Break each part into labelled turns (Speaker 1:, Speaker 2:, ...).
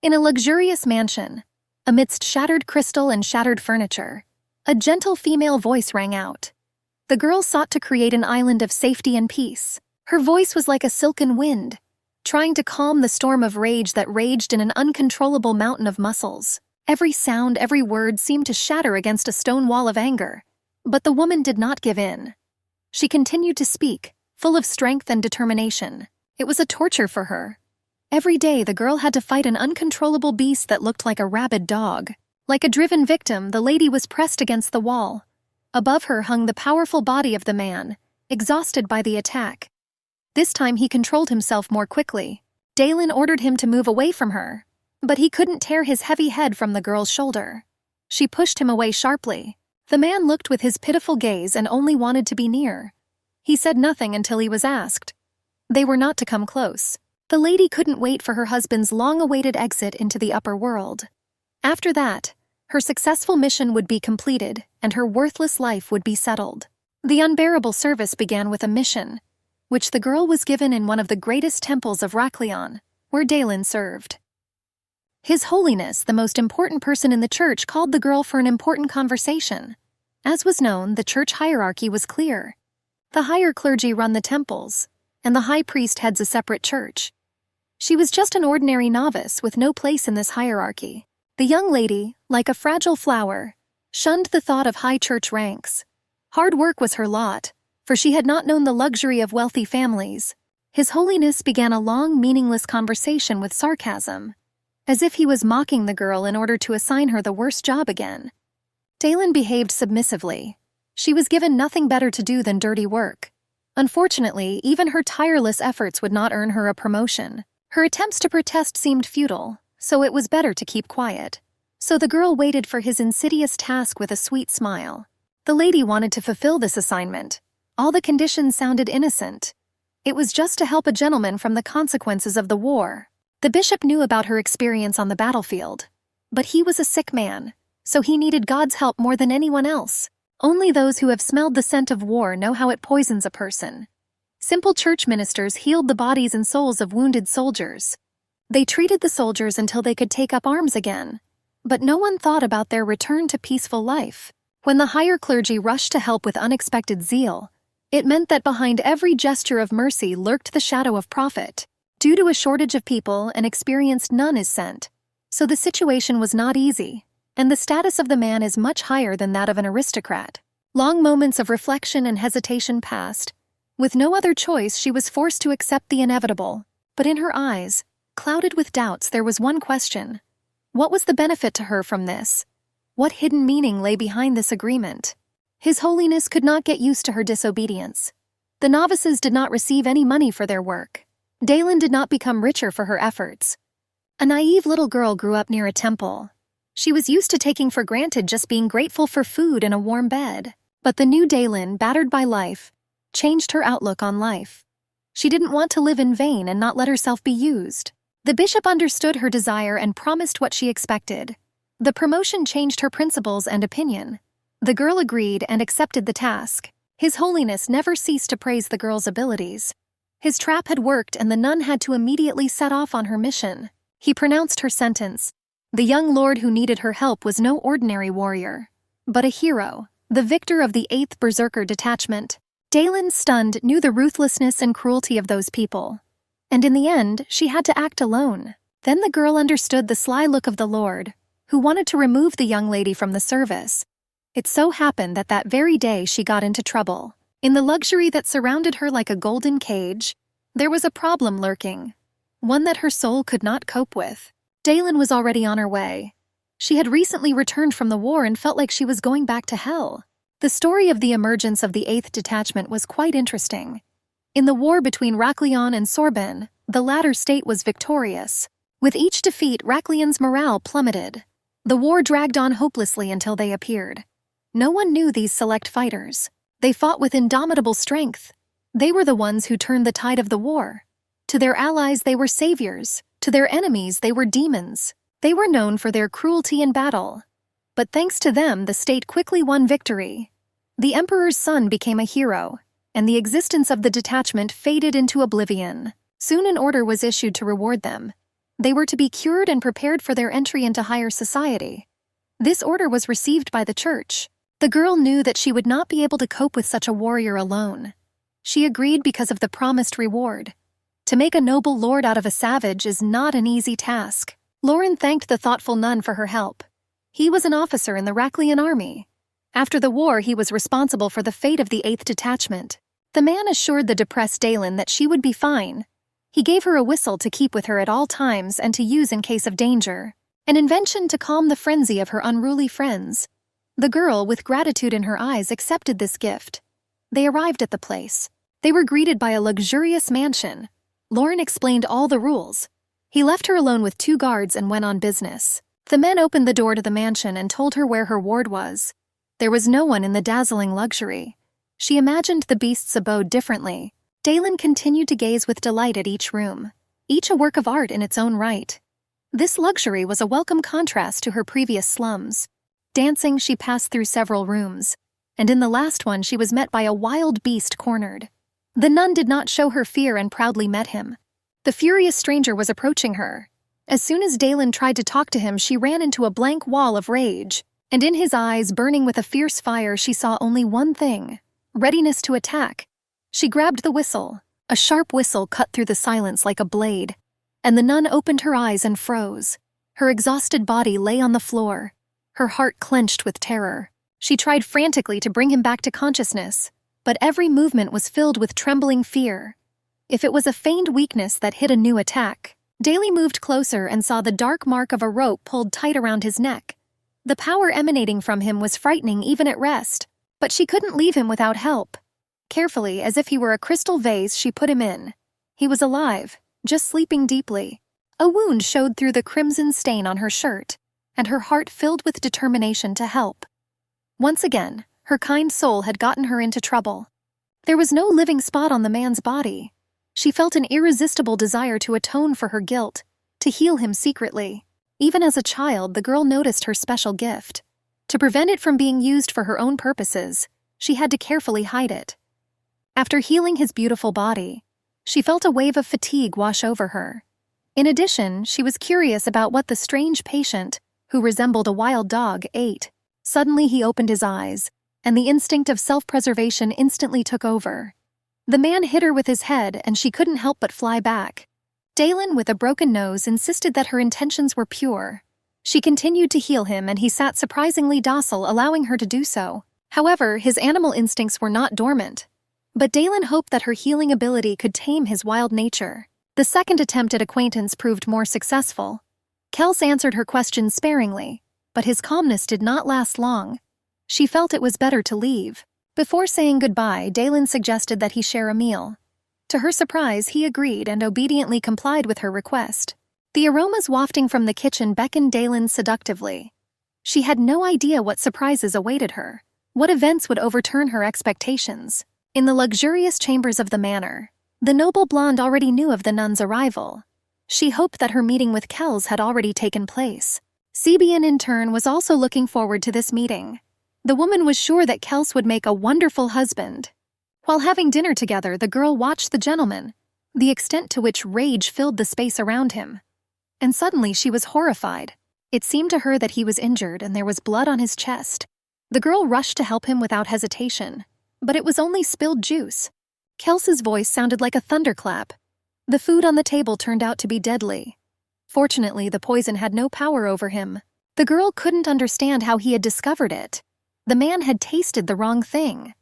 Speaker 1: In a luxurious mansion, amidst shattered crystal and shattered furniture, a gentle female voice rang out. The girl sought to create an island of safety and peace. Her voice was like a silken wind, trying to calm the storm of rage that raged in an uncontrollable mountain of muscles. Every sound, every word seemed to shatter against a stone wall of anger. But the woman did not give in. She continued to speak, full of strength and determination. It was a torture for her. Every day the girl had to fight an uncontrollable beast that looked like a rabid dog. Like a driven victim, the lady was pressed against the wall. Above her hung the powerful body of the man, exhausted by the attack. This time he controlled himself more quickly. Dalen ordered him to move away from her, but he couldn't tear his heavy head from the girl's shoulder. She pushed him away sharply. The man looked with his pitiful gaze and only wanted to be near. He said nothing until he was asked. They were not to come close. The lady couldn't wait for her husband's long-awaited exit into the upper world. After that, her successful mission would be completed and her worthless life would be settled. The unbearable service began with a mission, which the girl was given in one of the greatest temples of Raklion, where Dalen served. His Holiness, the most important person in the church, called the girl for an important conversation. As was known, the church hierarchy was clear. The higher clergy run the temples, and the high priest heads a separate church. She was just an ordinary novice with no place in this hierarchy. The young lady, like a fragile flower, shunned the thought of high church ranks. Hard work was her lot, for she had not known the luxury of wealthy families. His Holiness began a long, meaningless conversation with sarcasm, as if he was mocking the girl in order to assign her the worst job again. Dalen behaved submissively. She was given nothing better to do than dirty work. Unfortunately, even her tireless efforts would not earn her a promotion. Her attempts to protest seemed futile, so it was better to keep quiet. So the girl waited for his insidious task with a sweet smile. The lady wanted to fulfill this assignment. All the conditions sounded innocent. It was just to help a gentleman from the consequences of the war. The bishop knew about her experience on the battlefield. But he was a sick man, so he needed God's help more than anyone else. Only those who have smelled the scent of war know how it poisons a person. Simple church ministers healed the bodies and souls of wounded soldiers. They treated the soldiers until they could take up arms again. But no one thought about their return to peaceful life. When the higher clergy rushed to help with unexpected zeal, it meant that behind every gesture of mercy lurked the shadow of profit. Due to a shortage of people, an experienced nun is sent. So the situation was not easy, and the status of the man is much higher than that of an aristocrat. Long moments of reflection and hesitation passed. With no other choice, she was forced to accept the inevitable. But in her eyes, clouded with doubts, there was one question. What was the benefit to her from this? What hidden meaning lay behind this agreement? His Holiness could not get used to her disobedience. The novices did not receive any money for their work. Dalen did not become richer for her efforts. A naive little girl grew up near a temple. She was used to taking for granted just being grateful for food and a warm bed. But the new Dalen, battered by life, changed her outlook on life. She didn't want to live in vain and not let herself be used. The bishop understood her desire and promised what she expected. The promotion changed her principles and opinion. The girl agreed and accepted the task. His Holiness never ceased to praise the girl's abilities. His trap had worked and the nun had to immediately set off on her mission. He pronounced her sentence. The young lord who needed her help was no ordinary warrior, but a hero, the victor of the 8th Berserker Detachment. Dalen, stunned, knew the ruthlessness and cruelty of those people. And in the end, she had to act alone. Then the girl understood the sly look of the lord, who wanted to remove the young lady from the service. It so happened that that very day she got into trouble. In the luxury that surrounded her like a golden cage, there was a problem lurking, one that her soul could not cope with. Dalen was already on her way. She had recently returned from the war and felt like she was going back to hell. The story of the emergence of the 8th Detachment was quite interesting. In the war between Raklion and Sorben, the latter state was victorious. With each defeat, Raklion's morale plummeted. The war dragged on hopelessly until they appeared. No one knew these select fighters. They fought with indomitable strength. They were the ones who turned the tide of the war. To their allies, they were saviors. To their enemies, they were demons. They were known for their cruelty in battle. But thanks to them, the state quickly won victory. The emperor's son became a hero, and the existence of the detachment faded into oblivion. Soon an order was issued to reward them. They were to be cured and prepared for their entry into higher society. This order was received by the church. The girl knew that she would not be able to cope with such a warrior alone. She agreed because of the promised reward. To make a noble lord out of a savage is not an easy task. Lauren thanked the thoughtful nun for her help. He was an officer in the Raklian army. After the war, he was responsible for the fate of the 8th Detachment. The man assured the depressed Dalen that she would be fine. He gave her a whistle to keep with her at all times and to use in case of danger, an invention to calm the frenzy of her unruly friends. The girl, with gratitude in her eyes, accepted this gift. They arrived at the place. They were greeted by a luxurious mansion. Lauren explained all the rules. He left her alone with 2 guards and went on business. The men opened the door to the mansion and told her where her ward was. There was no one in the dazzling luxury. She imagined the beast's abode differently. Dalen continued to gaze with delight at each room, each a work of art in its own right. This luxury was a welcome contrast to her previous slums. Dancing, she passed through several rooms, and in the last one she was met by a wild beast cornered. The nun did not show her fear and proudly met him. The furious stranger was approaching her. As soon as Dalen tried to talk to him, she ran into a blank wall of rage, and in his eyes, burning with a fierce fire, she saw only one thing: readiness to attack. She grabbed the whistle. A sharp whistle cut through the silence like a blade, and the nun opened her eyes and froze. Her exhausted body lay on the floor, her heart clenched with terror. She tried frantically to bring him back to consciousness, but every movement was filled with trembling fear. If it was a feigned weakness that hid a new attack, Daly moved closer and saw the dark mark of a rope pulled tight around his neck. The power emanating from him was frightening even at rest, but she couldn't leave him without help. Carefully, as if he were a crystal vase, she put him in. He was alive, just sleeping deeply. A wound showed through the crimson stain on her shirt, and her heart filled with determination to help. Once again, her kind soul had gotten her into trouble. There was no living spot on the man's body. She felt an irresistible desire to atone for her guilt, to heal him secretly. Even as a child, the girl noticed her special gift. To prevent it from being used for her own purposes, she had to carefully hide it. After healing his beautiful body, she felt a wave of fatigue wash over her. In addition, she was curious about what the strange patient, who resembled a wild dog, ate. Suddenly he opened his eyes, and the instinct of self-preservation instantly took over. The man hit her with his head, and she couldn't help but fly back. Dalen, with a broken nose, insisted that her intentions were pure. She continued to heal him, and he sat surprisingly docile, allowing her to do so. However, his animal instincts were not dormant. But Dalen hoped that her healing ability could tame his wild nature. The second attempt at acquaintance proved more successful. Kels answered her questions sparingly, but his calmness did not last long. She felt it was better to leave. Before saying goodbye, Dalen suggested that he share a meal. To her surprise, he agreed and obediently complied with her request. The aromas wafting from the kitchen beckoned Dalen seductively. She had no idea what surprises awaited her, what events would overturn her expectations. In the luxurious chambers of the manor, the noble blonde already knew of the nun's arrival. She hoped that her meeting with Kels had already taken place. Sebian, in turn, was also looking forward to this meeting. The woman was sure that Kels would make a wonderful husband. While having dinner together, the girl watched the gentleman, the extent to which rage filled the space around him. And suddenly she was horrified. It seemed to her that he was injured and there was blood on his chest. The girl rushed to help him without hesitation, but it was only spilled juice. Kels's voice sounded like a thunderclap. The food on the table turned out to be deadly. Fortunately, the poison had no power over him. The girl couldn't understand how he had discovered it. The man had tasted the wrong thing.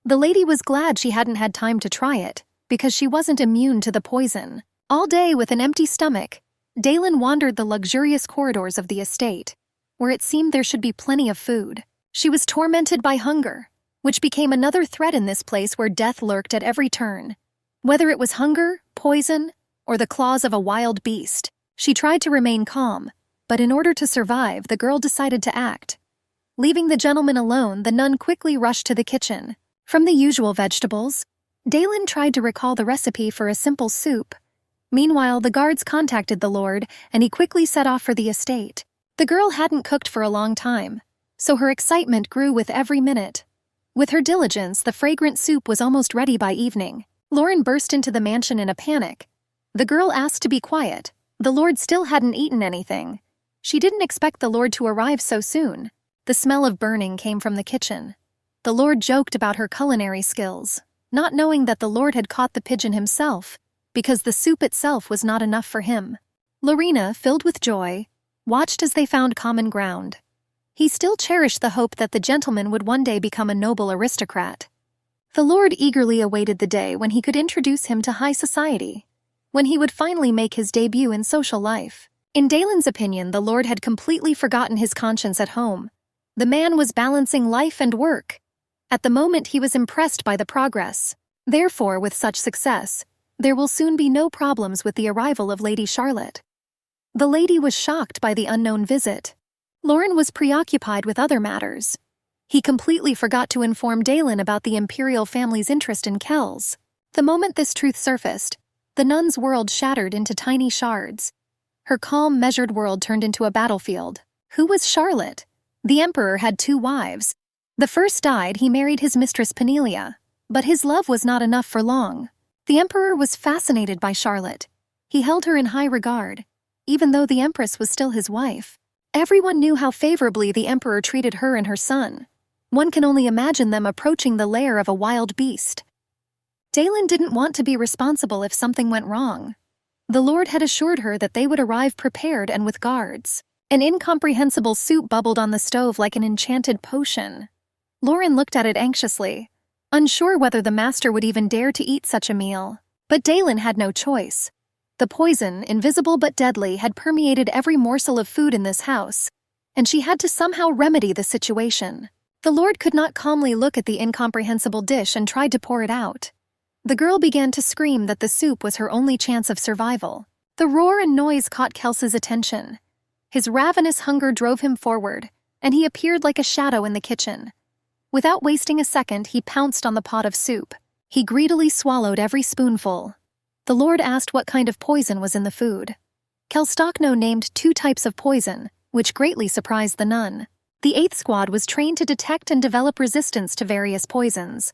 Speaker 1: The lady was glad she hadn't had time to try it, because she wasn't immune to the poison. All day with an empty stomach, Dalen wandered the luxurious corridors of the estate, where it seemed there should be plenty of food. She was tormented by hunger, which became another threat in this place where death lurked at every turn. Whether it was hunger, poison, or the claws of a wild beast, she tried to remain calm, but in order to survive, the girl decided to act. Leaving the gentleman alone, the nun quickly rushed to the kitchen. From the usual vegetables, Dalen tried to recall the recipe for a simple soup. Meanwhile, the guards contacted the lord, and he quickly set off for the estate. The girl hadn't cooked for a long time, so her excitement grew with every minute. With her diligence, the fragrant soup was almost ready by evening. Lauren burst into the mansion in a panic. The girl asked to be quiet, The Lord still hadn't eaten anything. She didn't expect the Lord to arrive so soon. The smell of burning came from the kitchen. The Lord joked about her culinary skills, not knowing that the Lord had caught the pigeon himself, because the soup itself was not enough for him. Lorena, filled with joy, watched as they found common ground. He still cherished the hope that the gentleman would one day become a noble aristocrat. The Lord eagerly awaited the day when he could introduce him to high society, when he would finally make his debut in social life. In Dalen's opinion, the Lord had completely forgotten his conscience at home. The man was balancing life and work. At the moment, he was impressed by the progress. Therefore, with such success, there will soon be no problems with the arrival of Lady Charlotte. The lady was shocked by the unknown visit. Lauren was preoccupied with other matters. He completely forgot to inform Dalen about the imperial family's interest in Kells. The moment this truth surfaced, the nun's world shattered into tiny shards. Her calm, measured world turned into a battlefield. Who was Charlotte? The emperor had 2 wives. The first died, he married his mistress Penelia. But his love was not enough for long. The emperor was fascinated by Charlotte. He held her in high regard, even though the empress was still his wife. Everyone knew how favorably the emperor treated her and her son. One can only imagine them approaching the lair of a wild beast. Dalen didn't want to be responsible if something went wrong. The Lord had assured her that they would arrive prepared and with guards. An incomprehensible soup bubbled on the stove like an enchanted potion. Lauren looked at it anxiously, unsure whether the master would even dare to eat such a meal. But Dalen had no choice. The poison, invisible but deadly, had permeated every morsel of food in this house, and she had to somehow remedy the situation. The Lord could not calmly look at the incomprehensible dish and tried to pour it out. The girl began to scream that the soup was her only chance of survival. The roar and noise caught Kels's attention. His ravenous hunger drove him forward, and he appeared like a shadow in the kitchen. Without wasting a second, he pounced on the pot of soup. He greedily swallowed every spoonful. The Lord asked what kind of poison was in the food. Kelstockno named 2 types of poison, which greatly surprised the nun. The 8th Squad was trained to detect and develop resistance to various poisons.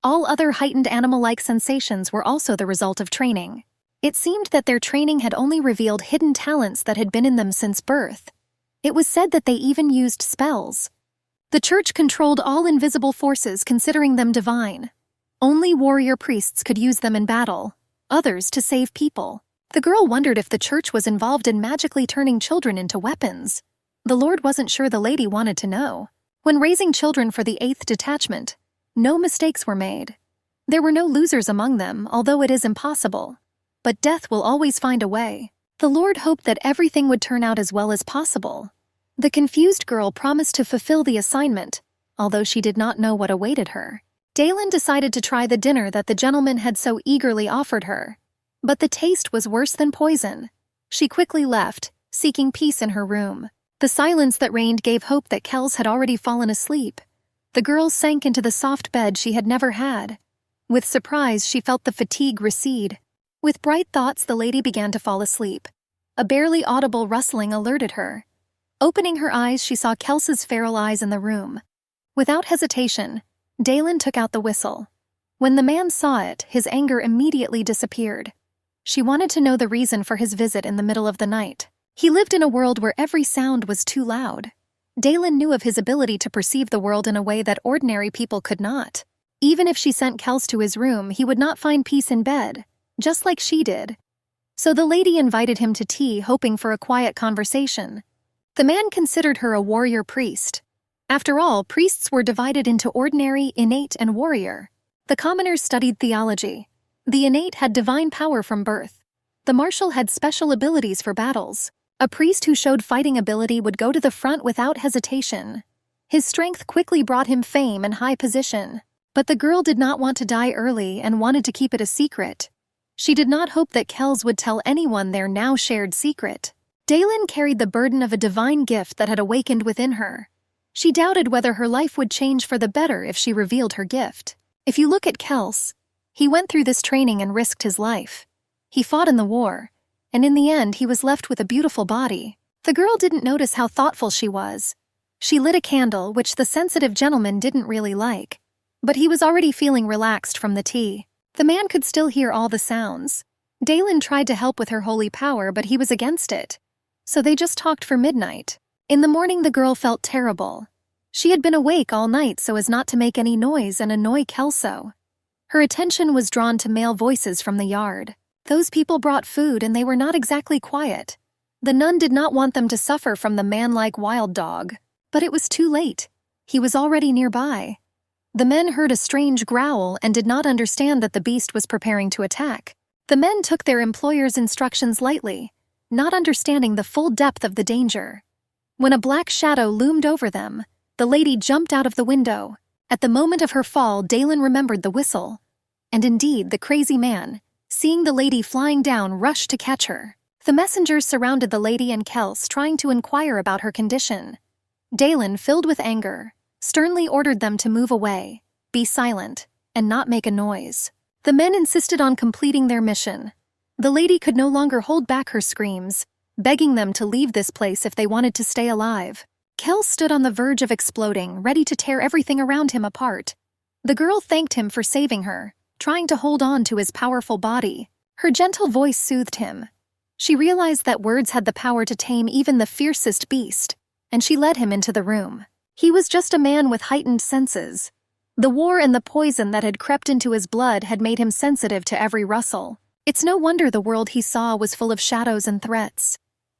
Speaker 1: All other heightened animal-like sensations were also the result of training. It seemed that their training had only revealed hidden talents that had been in them since birth. It was said that they even used spells. The church controlled all invisible forces, considering them divine. Only warrior priests could use them in battle, others to save people. The girl wondered if the church was involved in magically turning children into weapons. The Lord wasn't sure the lady wanted to know. When raising children for the 8th detachment, no mistakes were made. There were no losers among them, although it is impossible. But death will always find a way. The Lord hoped that everything would turn out as well as possible. The confused girl promised to fulfill the assignment, although she did not know what awaited her. Dalen decided to try the dinner that the gentleman had so eagerly offered her. But the taste was worse than poison. She quickly left, seeking peace in her room. The silence that reigned gave hope that Kels had already fallen asleep. The girl sank into the soft bed she had never had. With surprise, she felt the fatigue recede. With bright thoughts, the lady began to fall asleep. A barely audible rustling alerted her. Opening her eyes, she saw Kels's feral eyes in the room. Without hesitation, Dalen took out the whistle. When the man saw it, his anger immediately disappeared. She wanted to know the reason for his visit in the middle of the night. He lived in a world where every sound was too loud. Dalen knew of his ability to perceive the world in a way that ordinary people could not. Even if she sent Kels to his room, he would not find peace in bed, just like she did. So the lady invited him to tea, hoping for a quiet conversation. The man considered her a warrior priest. After all, priests were divided into ordinary, innate, and warrior. The commoners studied theology. The innate had divine power from birth. The martial had special abilities for battles. A priest who showed fighting ability would go to the front without hesitation. His strength quickly brought him fame and high position. But the girl did not want to die early and wanted to keep it a secret. She did not hope that Kels would tell anyone their now shared secret. Dalen carried the burden of a divine gift that had awakened within her. She doubted whether her life would change for the better if she revealed her gift. If you look at Kels, he went through this training and risked his life. He fought in the war, and in the end he was left with a beautiful body. The girl didn't notice how thoughtful she was. She lit a candle, which the sensitive gentleman didn't really like. But he was already feeling relaxed from the tea. The man could still hear all the sounds. Dalen tried to help with her holy power, but he was against it. So they just talked for midnight. In the morning, the girl felt terrible. She had been awake all night so as not to make any noise and annoy Kelso. Her attention was drawn to male voices from the yard. Those people brought food and they were not exactly quiet. The nun did not want them to suffer from the man-like wild dog. But it was too late. He was already nearby. The men heard a strange growl and did not understand that the beast was preparing to attack. The men took their employer's instructions lightly, not understanding the full depth of the danger. When a black shadow loomed over them, the lady jumped out of the window. At the moment of her fall, Dalen remembered the whistle. And indeed, the crazy man, seeing the lady flying down, rushed to catch her. The messengers surrounded the lady and Kels, trying to inquire about her condition. Dalen, filled with anger, sternly ordered them to move away, be silent, and not make a noise. The men insisted on completing their mission. The lady could no longer hold back her screams, begging them to leave this place if they wanted to stay alive. Kels stood on the verge of exploding, ready to tear everything around him apart. The girl thanked him for saving her, trying to hold on to his powerful body. Her gentle voice soothed him. She realized that words had the power to tame even the fiercest beast, and she led him into the room. He was just a man with heightened senses. The war and the poison that had crept into his blood had made him sensitive to every rustle. It's no wonder the world he saw was full of shadows and threats.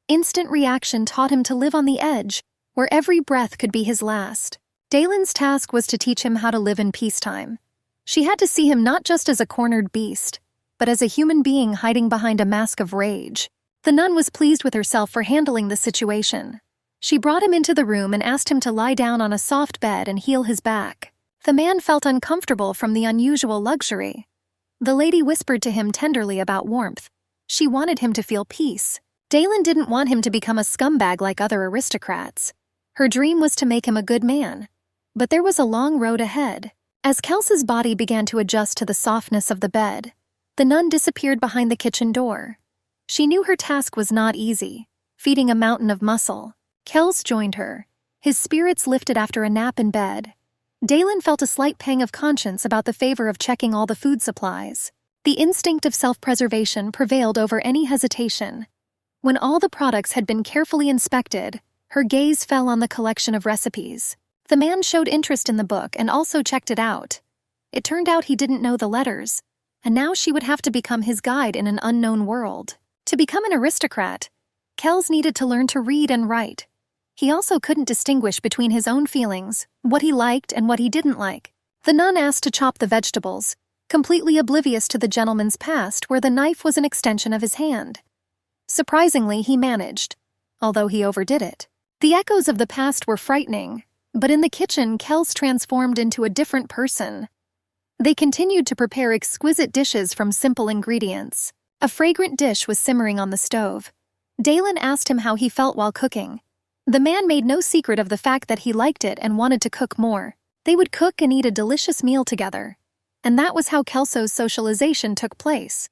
Speaker 1: Instant reaction taught him to live on the edge, where every breath could be his last. Dalen's task was to teach him how to live in peacetime. She had to see him not just as a cornered beast, but as a human being hiding behind a mask of rage. The nun was pleased with herself for handling the situation. She brought him into the room and asked him to lie down on a soft bed and heal his back. The man felt uncomfortable from the unusual luxury. The lady whispered to him tenderly about warmth. She wanted him to feel peace. Dalen didn't want him to become a scumbag like other aristocrats. Her dream was to make him a good man. But there was a long road ahead. As Kelsa's body began to adjust to the softness of the bed, the nun disappeared behind the kitchen door. She knew her task was not easy, feeding a mountain of muscle. Kels joined her, his spirits lifted after a nap in bed. Dalen felt a slight pang of conscience about the favor of checking all the food supplies. The instinct of self-preservation prevailed over any hesitation. When all the products had been carefully inspected, her gaze fell on the collection of recipes. The man showed interest in the book and also checked it out. It turned out he didn't know the letters, and now she would have to become his guide in an unknown world. To become an aristocrat, Kels needed to learn to read and write. He also couldn't distinguish between his own feelings, what he liked and what he didn't like. The nun asked to chop the vegetables, completely oblivious to the gentleman's past where the knife was an extension of his hand. Surprisingly, he managed, although he overdid it. The echoes of the past were frightening, but in the kitchen, Kels transformed into a different person. They continued to prepare exquisite dishes from simple ingredients. A fragrant dish was simmering on the stove. Dalen asked him how he felt while cooking. The man made no secret of the fact that he liked it and wanted to cook more. They would cook and eat a delicious meal together. And that was how Kelso's socialization took place.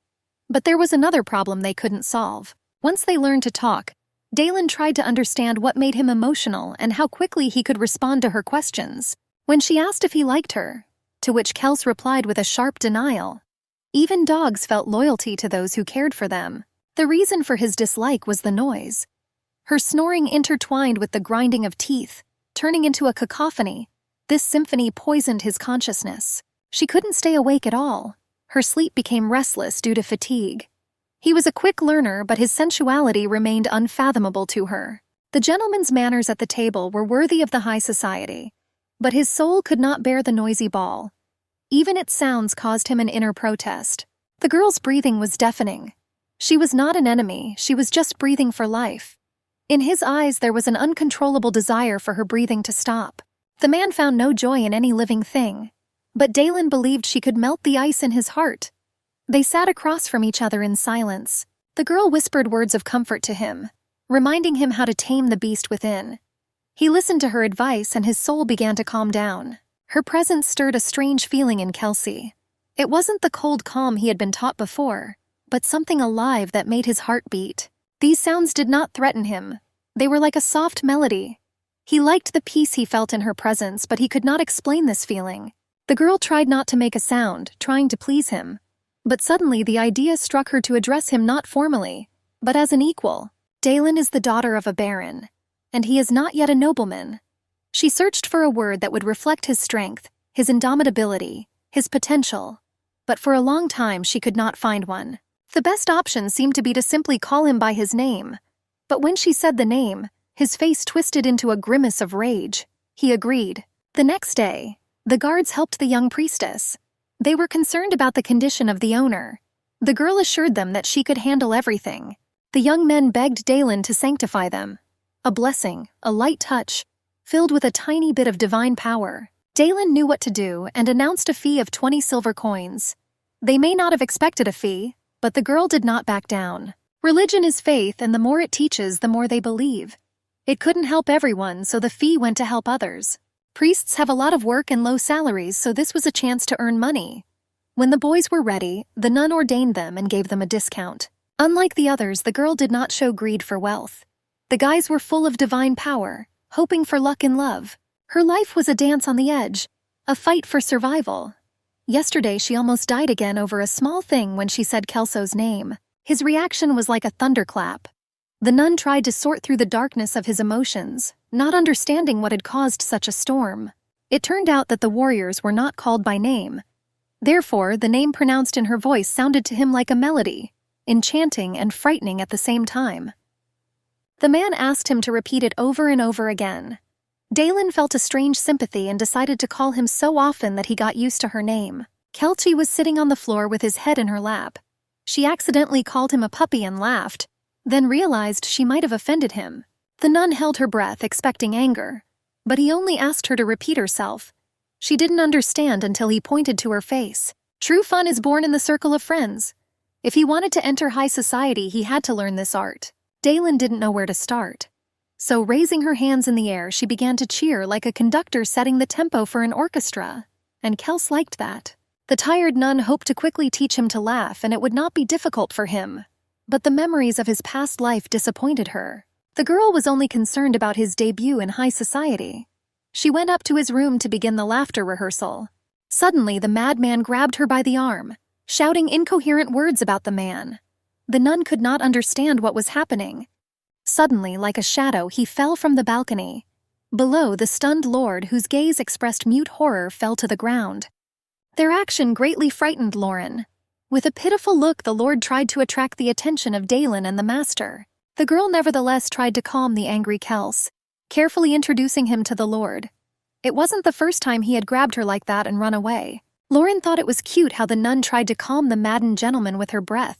Speaker 1: But there was another problem they couldn't solve. Once they learned to talk, Dalen tried to understand what made him emotional and how quickly he could respond to her questions. When she asked if he liked her, to which Kels replied with a sharp denial. Even dogs felt loyalty to those who cared for them. The reason for his dislike was the noise. Her snoring intertwined with the grinding of teeth, turning into a cacophony. This symphony poisoned his consciousness. She couldn't stay awake at all. Her sleep became restless due to fatigue. He was a quick learner, but his sensuality remained unfathomable to her. The gentleman's manners at the table were worthy of the high society, but his soul could not bear the noisy ball. Even its sounds caused him an inner protest. The girl's breathing was deafening. She was not an enemy, she was just breathing for life. In his eyes there was an uncontrollable desire for her breathing to stop. The man found no joy in any living thing, but Dalen believed she could melt the ice in his heart. They sat across from each other in silence. The girl whispered words of comfort to him, reminding him how to tame the beast within. He listened to her advice and his soul began to calm down. Her presence stirred a strange feeling in Kelsey. It wasn't the cold calm he had been taught before, but something alive that made his heart beat. These sounds did not threaten him. They were like a soft melody. He liked the peace he felt in her presence, but he could not explain this feeling. The girl tried not to make a sound, trying to please him. But suddenly the idea struck her to address him not formally, but as an equal. Dalen is the daughter of a baron, and he is not yet a nobleman. She searched for a word that would reflect his strength, his indomitability, his potential, but for a long time she could not find one. The best option seemed to be to simply call him by his name, but when she said the name, his face twisted into a grimace of rage. He agreed. The next day, the guards helped the young priestess. They were concerned about the condition of the owner. The girl assured them that she could handle everything. The young men begged Dalen to sanctify them. A blessing, a light touch, filled with a tiny bit of divine power. Dalen knew what to do and announced a fee of 20 silver coins. They may not have expected a fee, but the girl did not back down. Religion is faith, and the more it teaches, the more they believe. It couldn't help everyone, so the fee went to help others. Priests have a lot of work and low salaries, so this was a chance to earn money. When the boys were ready, the nun ordained them and gave them a discount. Unlike the others, the girl did not show greed for wealth. The guys were full of divine power, hoping for luck in love. Her life was a dance on the edge, a fight for survival. Yesterday she almost died again over a small thing when she said Kelso's name. His reaction was like a thunderclap. The nun tried to sort through the darkness of his emotions, not understanding what had caused such a storm. It turned out that the warriors were not called by name. Therefore, the name pronounced in her voice sounded to him like a melody, enchanting and frightening at the same time. The man asked him to repeat it over and over again. Dalen felt a strange sympathy and decided to call him so often that he got used to her name. Kelchi was sitting on the floor with his head in her lap. She accidentally called him a puppy and laughed, then realized she might have offended him. The nun held her breath, expecting anger, but he only asked her to repeat herself. She didn't understand until he pointed to her face. True fun is born in the circle of friends. If he wanted to enter high society, he had to learn this art. Dalen didn't know where to start. So, raising her hands in the air, she began to cheer like a conductor setting the tempo for an orchestra. And Kels liked that. The tired nun hoped to quickly teach him to laugh, and it would not be difficult for him. But the memories of his past life disappointed her. The girl was only concerned about his debut in high society. She went up to his room to begin the laughter rehearsal. Suddenly, the madman grabbed her by the arm, shouting incoherent words about the man. The nun could not understand what was happening. Suddenly, like a shadow, he fell from the balcony. Below, the stunned lord, whose gaze expressed mute horror, fell to the ground. Their action greatly frightened Lauren. With a pitiful look, the lord tried to attract the attention of Dalen and the master. The girl nevertheless tried to calm the angry Kels, carefully introducing him to the lord. It wasn't the first time he had grabbed her like that and run away. Lauren thought it was cute how the nun tried to calm the maddened gentleman with her breath.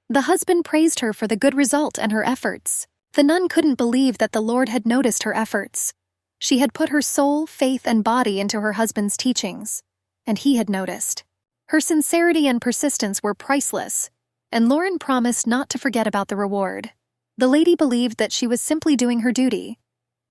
Speaker 1: The husband praised her for the good result and her efforts. The nun couldn't believe that the lord had noticed her efforts. She had put her soul, faith, and body into her husband's teachings, and he had noticed. Her sincerity and persistence were priceless, and Lauren promised not to forget about the reward. The lady believed that she was simply doing her duty.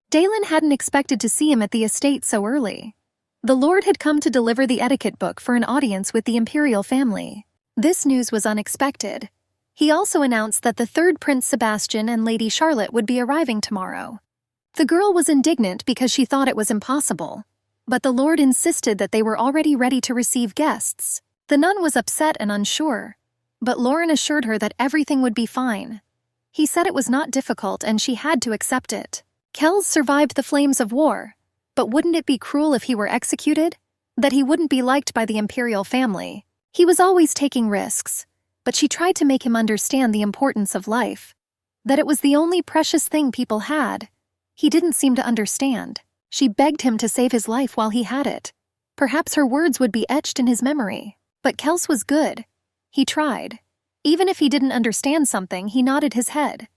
Speaker 1: Dalen hadn't expected to see him at the estate so early. The lord had come to deliver the etiquette book for an audience with the imperial family. This news was unexpected. He also announced that the third Prince Sebastian and Lady Charlotte would be arriving tomorrow. The girl was indignant because she thought it was impossible, but the lord insisted that they were already ready to receive guests. The nun was upset and unsure, but Lauren assured her that everything would be fine. He said it was not difficult and she had to accept it. Kels survived the flames of war, but wouldn't it be cruel if he were executed? That he wouldn't be liked by the imperial family. He was always taking risks, but she tried to make him understand the importance of life, that it was the only precious thing people had. He didn't seem to understand. She begged him to save his life while he had it. Perhaps her words would be etched in his memory. But Kels was good. He tried. Even if he didn't understand something, he nodded his head.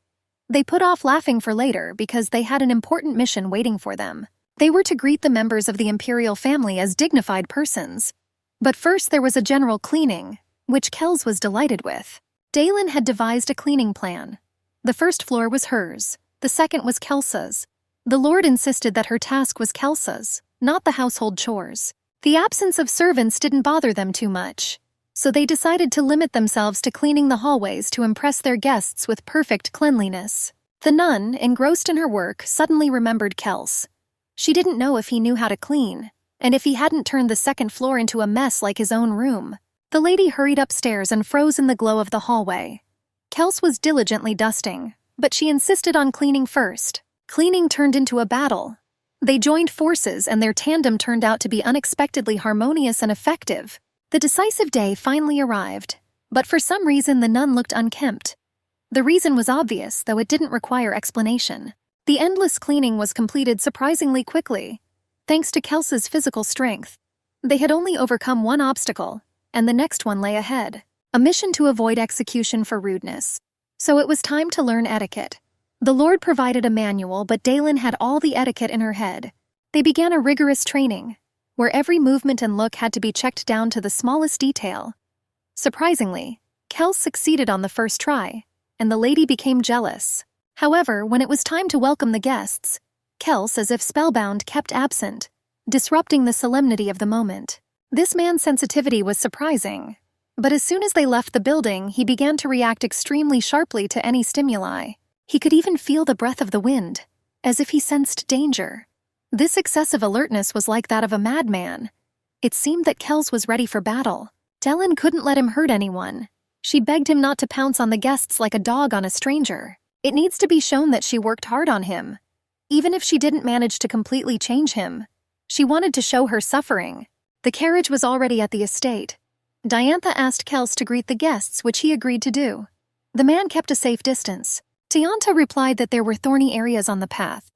Speaker 1: They put off laughing for later because they had an important mission waiting for them. They were to greet the members of the imperial family as dignified persons. But first there was a general cleaning, which Kels was delighted with. Dalen had devised a cleaning plan. The first floor was hers, the second was Kelsa's. The lord insisted that her task was Kelsa's, not the household chores. The absence of servants didn't bother them too much, so they decided to limit themselves to cleaning the hallways to impress their guests with perfect cleanliness. The nun, engrossed in her work, suddenly remembered Kels. She didn't know if he knew how to clean, and if he hadn't turned the second floor into a mess like his own room. The lady hurried upstairs and froze in the glow of the hallway. Kels was diligently dusting, but she insisted on cleaning first. Cleaning turned into a battle. They joined forces and their tandem turned out to be unexpectedly harmonious and effective. The decisive day finally arrived, but for some reason the nun looked unkempt. The reason was obvious, though it didn't require explanation. The endless cleaning was completed surprisingly quickly, thanks to Kels's physical strength. They had only overcome one obstacle, and the next one lay ahead, a mission to avoid execution for rudeness. So it was time to learn etiquette. The Lord provided a manual, but Dalen had all the etiquette in her head. They began a rigorous training, where every movement and look had to be checked down to the smallest detail. Surprisingly, Kels succeeded on the first try, and the lady became jealous. However, when it was time to welcome the guests, Kels, as if spellbound, kept absent, disrupting the solemnity of the moment. This man's sensitivity was surprising, but as soon as they left the building, he began to react extremely sharply to any stimuli. He could even feel the breath of the wind, as if he sensed danger. This excessive alertness was like that of a madman. It seemed that Kels was ready for battle. Dellen couldn't let him hurt anyone. She begged him not to pounce on the guests like a dog on a stranger. It needs to be shown that she worked hard on him. Even if she didn't manage to completely change him, she wanted to show her suffering. The carriage was already at the estate. Diantha asked Kels to greet the guests, which he agreed to do. The man kept a safe distance. Diantha replied that there were thorny areas on the path.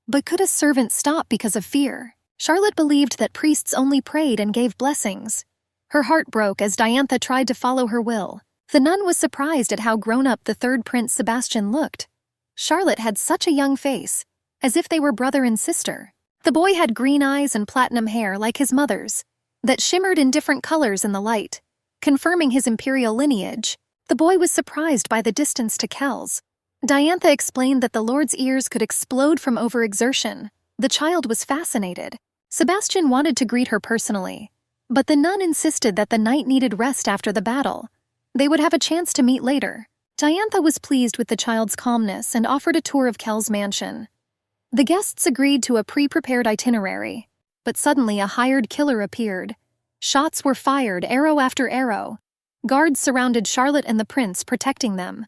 Speaker 1: But could a servant stop because of fear? Charlotte believed that priests only prayed and gave blessings. Her heart broke as Diantha tried to follow her will. The nun was surprised at how grown-up the third Prince Sebastian looked. Charlotte had such a young face, as if they were brother and sister. The boy had green eyes and platinum hair like his mother's, that shimmered in different colors in the light, confirming his imperial lineage. The boy was surprised by the distance to Kels. Diantha explained that the Lord's ears could explode from overexertion. The child was fascinated. Sebastian wanted to greet her personally, but the nun insisted that the knight needed rest after the battle. They would have a chance to meet later. Diantha was pleased with the child's calmness and offered a tour of Kels' mansion. The guests agreed to a pre-prepared itinerary, but suddenly a hired killer appeared. Shots were fired, arrow after arrow. Guards surrounded Charlotte and the prince, protecting them.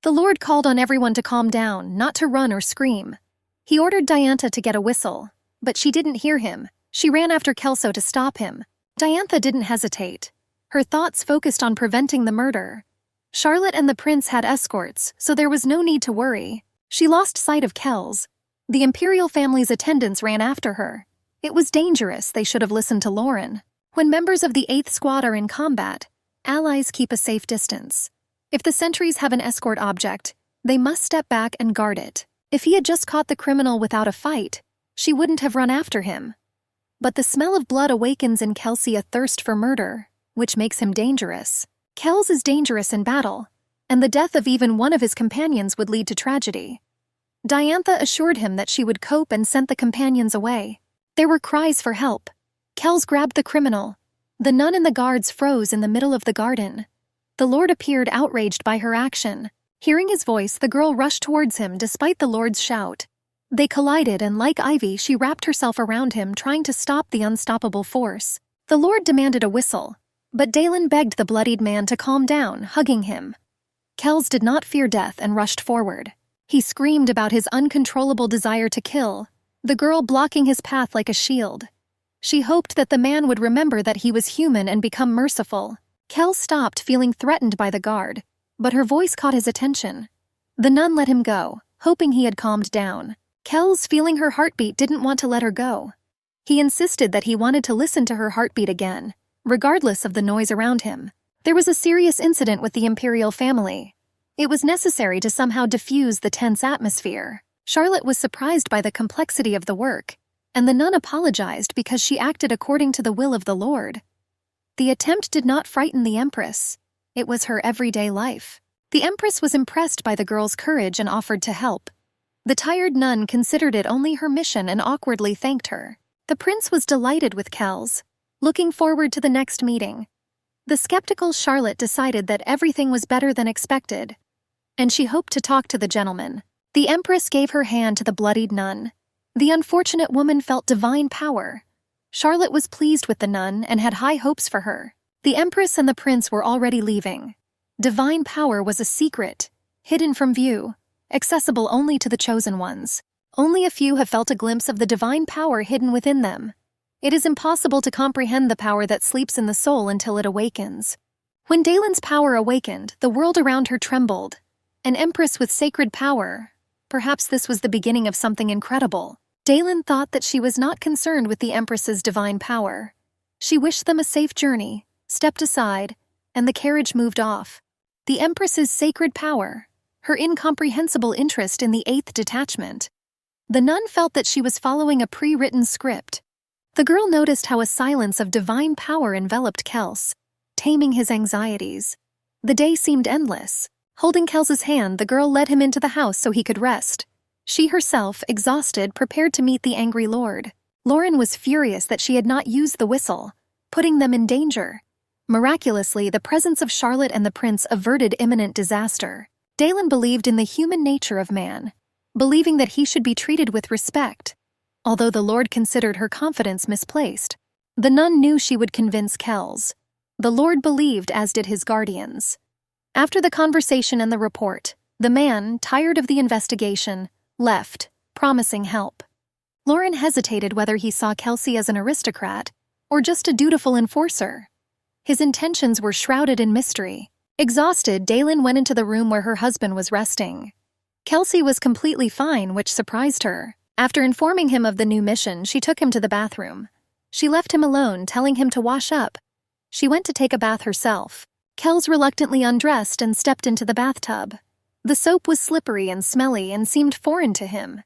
Speaker 1: The Lord called on everyone to calm down, not to run or scream. He ordered Diantha to get a whistle, but she didn't hear him. She ran after Kelso to stop him. Diantha didn't hesitate. Her thoughts focused on preventing the murder. Charlotte and the prince had escorts, so there was no need to worry. She lost sight of Kels. The imperial family's attendants ran after her. It was dangerous. They should have listened to Lauren. When members of the 8th Squad are in combat, allies keep a safe distance. If the sentries have an escort object, they must step back and guard it. If he had just caught the criminal without a fight, she wouldn't have run after him. But the smell of blood awakens in Kelsey a thirst for murder, which makes him dangerous. Kels is dangerous in battle, and the death of even one of his companions would lead to tragedy. Diantha assured him that she would cope and sent the companions away. There were cries for help. Kels grabbed the criminal. The nun and the guards froze in the middle of the garden. The Lord appeared, outraged by her action. Hearing his voice, the girl rushed towards him despite the Lord's shout. They collided, and like Ivy, she wrapped herself around him, trying to stop the unstoppable force. The Lord demanded a whistle, but Dalen begged the bloodied man to calm down, hugging him. Kels did not fear death and rushed forward. He screamed about his uncontrollable desire to kill, the girl blocking his path like a shield. She hoped that the man would remember that he was human and become merciful. Kels stopped, feeling threatened by the guard, but her voice caught his attention. The nun let him go, hoping he had calmed down. Kels, feeling her heartbeat, didn't want to let her go. He insisted that he wanted to listen to her heartbeat again, regardless of the noise around him. There was a serious incident with the imperial family. It was necessary to somehow diffuse the tense atmosphere. Charlotte was surprised by the complexity of the work, and the nun apologized because she acted according to the will of the Lord. The attempt did not frighten the Empress. It was her everyday life. The Empress was impressed by the girl's courage and offered to help. The tired nun considered it only her mission and awkwardly thanked her. The prince was delighted with Kels, looking forward to the next meeting. The skeptical Charlotte decided that everything was better than expected, and she hoped to talk to the gentleman. The Empress gave her hand to the bloodied nun. The unfortunate woman felt divine power. Charlotte was pleased with the nun and had high hopes for her. The Empress and the Prince were already leaving. Divine power was a secret, hidden from view, accessible only to the chosen ones. Only a few have felt a glimpse of the divine power hidden within them. It is impossible to comprehend the power that sleeps in the soul until it awakens. When Dalen's power awakened, the world around her trembled. An empress with sacred power. Perhaps this was the beginning of something incredible. Dalen thought that she was not concerned with the empress's divine power. She wished them a safe journey, stepped aside, and the carriage moved off. The empress's sacred power, her incomprehensible interest in the 8th detachment. The nun felt that she was following a pre-written script. The girl noticed how a silence of divine power enveloped Kels, taming his anxieties. The day seemed endless. Holding Kels's hand, the girl led him into the house so he could rest. She herself, exhausted, prepared to meet the angry lord. Lauren was furious that she had not used the whistle, putting them in danger. Miraculously, the presence of Charlotte and the prince averted imminent disaster. Dalen believed in the human nature of man, believing that he should be treated with respect. Although the Lord considered her confidence misplaced, the nun knew she would convince Kels. The Lord believed, as did his guardians. After the conversation and the report, the man, tired of the investigation, left, promising help. Lauren hesitated whether he saw Kelsey as an aristocrat or just a dutiful enforcer. His intentions were shrouded in mystery. Exhausted, Dalen went into the room where her husband was resting. Kelsey was completely fine, which surprised her. After informing him of the new mission, she took him to the bathroom. She left him alone, telling him to wash up. She went to take a bath herself. Kels reluctantly undressed and stepped into the bathtub. The soap was slippery and smelly and seemed foreign to him.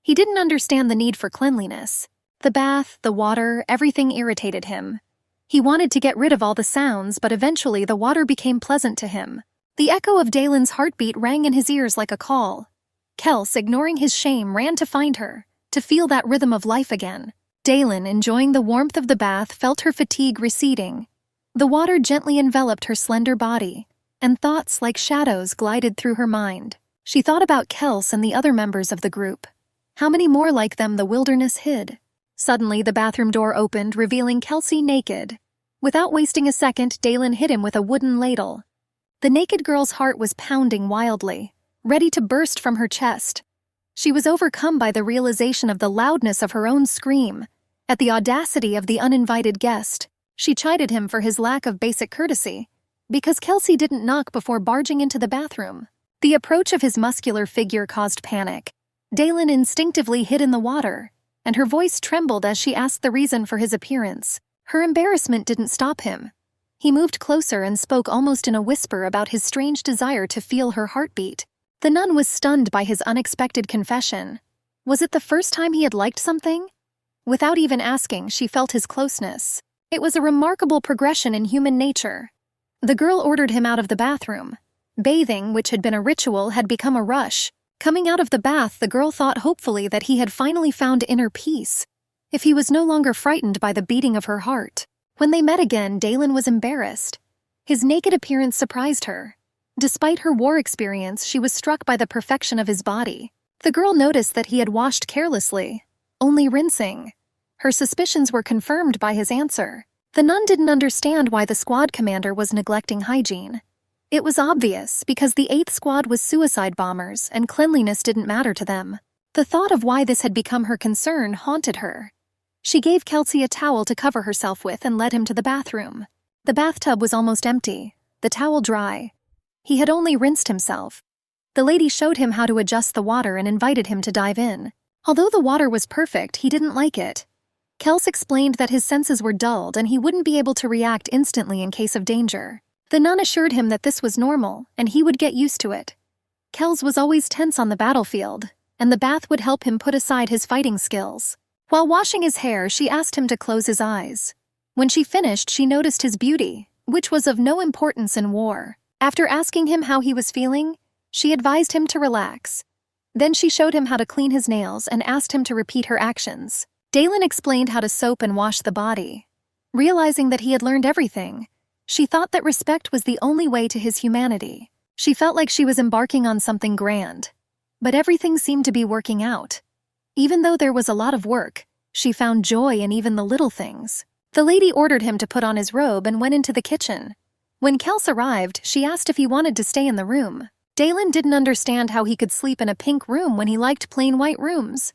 Speaker 1: He didn't understand the need for cleanliness. The bath, the water, everything irritated him. He wanted to get rid of all the sounds, but eventually the water became pleasant to him. The echo of Dalen's heartbeat rang in his ears like a call. Kels, ignoring his shame, ran to find her, to feel that rhythm of life again. Dalen, enjoying the warmth of the bath, felt her fatigue receding. The water gently enveloped her slender body, and thoughts like shadows glided through her mind. She thought about Kels and the other members of the group. How many more like them the wilderness hid? Suddenly, the bathroom door opened, revealing Kelsey naked. Without wasting a second, Dalen hit him with a wooden ladle. The naked girl's heart was pounding wildly, ready to burst from her chest. She was overcome by the realization of the loudness of her own scream, at the audacity of the uninvited guest. She chided him for his lack of basic courtesy, because Kelsey didn't knock before barging into the bathroom. The approach of his muscular figure caused panic. Dalen instinctively hid in the water, and her voice trembled as she asked the reason for his appearance. Her embarrassment didn't stop him. He moved closer and spoke almost in a whisper about his strange desire to feel her heartbeat. The nun was stunned by his unexpected confession. Was it the first time he had liked something? Without even asking, she felt his closeness. It was a remarkable progression in human nature. The girl ordered him out of the bathroom. Bathing, which had been a ritual, had become a rush. Coming out of the bath, the girl thought hopefully that he had finally found inner peace, if he was no longer frightened by the beating of her heart. When they met again, Dalen was embarrassed. His naked appearance surprised her. Despite her war experience, she was struck by the perfection of his body. The girl noticed that he had washed carelessly, only rinsing. Her suspicions were confirmed by his answer. The nun didn't understand why the squad commander was neglecting hygiene. It was obvious, because the 8th Squad was suicide bombers and cleanliness didn't matter to them. The thought of why this had become her concern haunted her. She gave Kelsey a towel to cover herself with and led him to the bathroom. The bathtub was almost empty, the towel dry. He had only rinsed himself. The lady showed him how to adjust the water and invited him to dive in. Although the water was perfect, he didn't like it. Kels explained that his senses were dulled and he wouldn't be able to react instantly in case of danger. The nun assured him that this was normal, and he would get used to it. Kels was always tense on the battlefield, and the bath would help him put aside his fighting skills. While washing his hair, she asked him to close his eyes. When she finished, she noticed his beauty, which was of no importance in war. After asking him how he was feeling, she advised him to relax. Then she showed him how to clean his nails and asked him to repeat her actions. Dalen explained how to soap and wash the body. Realizing that he had learned everything, she thought that respect was the only way to his humanity. She felt like she was embarking on something grand. But everything seemed to be working out. Even though there was a lot of work, she found joy in even the little things. The lady ordered him to put on his robe and went into the kitchen. When Kels arrived, she asked if he wanted to stay in the room. Dalen didn't understand how he could sleep in a pink room when he liked plain white rooms.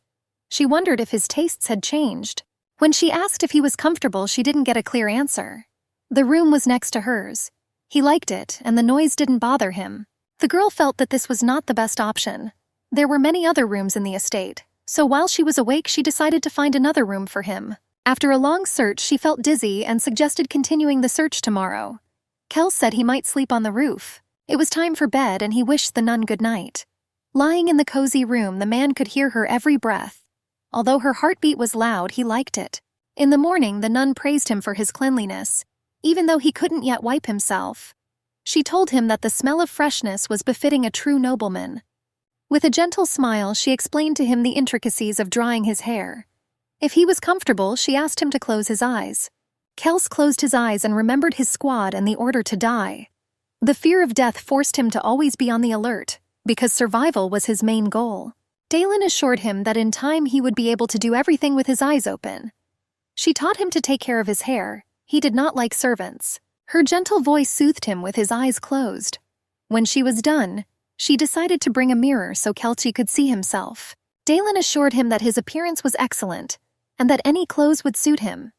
Speaker 1: She wondered if his tastes had changed. When she asked if he was comfortable, she didn't get a clear answer. The room was next to hers. He liked it, and the noise didn't bother him. The girl felt that this was not the best option. There were many other rooms in the estate, so while she was awake, she decided to find another room for him. After a long search, she felt dizzy and suggested continuing the search tomorrow. Kels said he might sleep on the roof. It was time for bed, and he wished the nun good night. Lying in the cozy room, the man could hear her every breath. Although her heartbeat was loud, he liked it. In the morning, the nun praised him for his cleanliness, even though he couldn't yet wipe himself. She told him that the smell of freshness was befitting a true nobleman. With a gentle smile, she explained to him the intricacies of drying his hair. If he was comfortable, she asked him to close his eyes. Kels closed his eyes and remembered his squad and the order to die. The fear of death forced him to always be on the alert, because survival was his main goal. Dalen assured him that in time he would be able to do everything with his eyes open. She taught him to take care of his hair. He did not like servants. Her gentle voice soothed him with his eyes closed. When she was done, she decided to bring a mirror so Kelchi could see himself. Dalen assured him that his appearance was excellent, and that any clothes would suit him.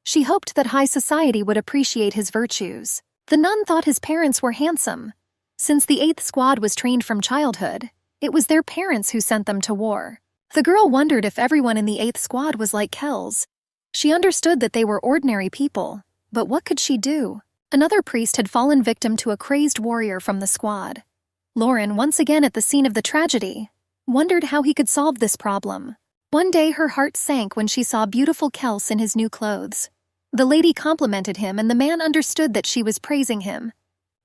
Speaker 1: She hoped that high society would appreciate his virtues. The nun thought his parents were handsome. Since the 8th Squad was trained from childhood, it was their parents who sent them to war. The girl wondered if everyone in the 8th Squad was like Kels. She understood that they were ordinary people, but what could she do? Another priest had fallen victim to a crazed warrior from the squad. Lauren, once again at the scene of the tragedy, wondered how he could solve this problem. One day her heart sank when she saw beautiful Kels in his new clothes. The lady complimented him, and the man understood that she was praising him.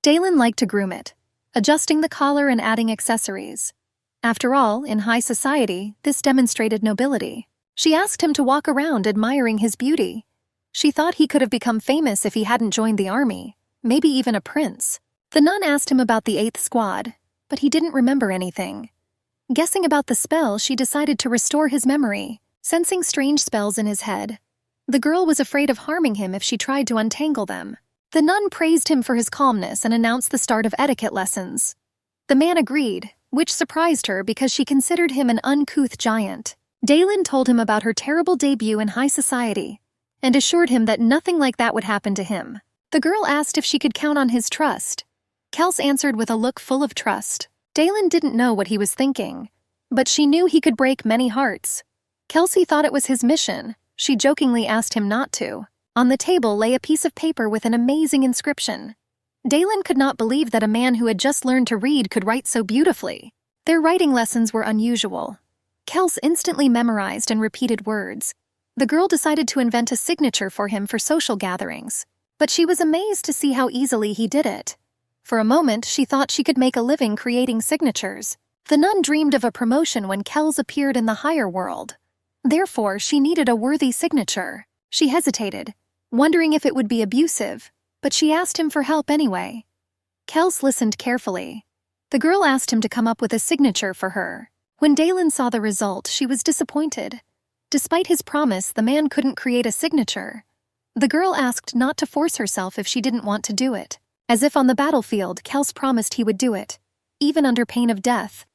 Speaker 1: Dalen liked to groom it, adjusting the collar and adding accessories. After all, in high society, this demonstrated nobility. She asked him to walk around admiring his beauty. She thought he could have become famous if he hadn't joined the army, maybe even a prince. The nun asked him about the 8th Squad, but he didn't remember anything. Guessing about the spell, she decided to restore his memory, sensing strange spells in his head. The girl was afraid of harming him if she tried to untangle them. The nun praised him for his calmness and announced the start of etiquette lessons. The man agreed, which surprised her because she considered him an uncouth giant. Dalen told him about her terrible debut in high society and assured him that nothing like that would happen to him. The girl asked if she could count on his trust. Kels answered with a look full of trust. Dalen didn't know what he was thinking, but she knew he could break many hearts. Kelsey thought it was his mission. She jokingly asked him not to. On the table lay a piece of paper with an amazing inscription. Dalen could not believe that a man who had just learned to read could write so beautifully. Their writing lessons were unusual. Kels instantly memorized and repeated words. The girl decided to invent a signature for him for social gatherings, but she was amazed to see how easily he did it. For a moment, she thought she could make a living creating signatures. The nun dreamed of a promotion when Kels appeared in the higher world. Therefore, she needed a worthy signature. She hesitated, wondering if it would be abusive, but she asked him for help anyway. Kels listened carefully. The girl asked him to come up with a signature for her. When Dalen saw the result, she was disappointed. Despite his promise, the man couldn't create a signature. The girl asked not to force herself if she didn't want to do it. As if on the battlefield, Kels promised he would do it, even under pain of death.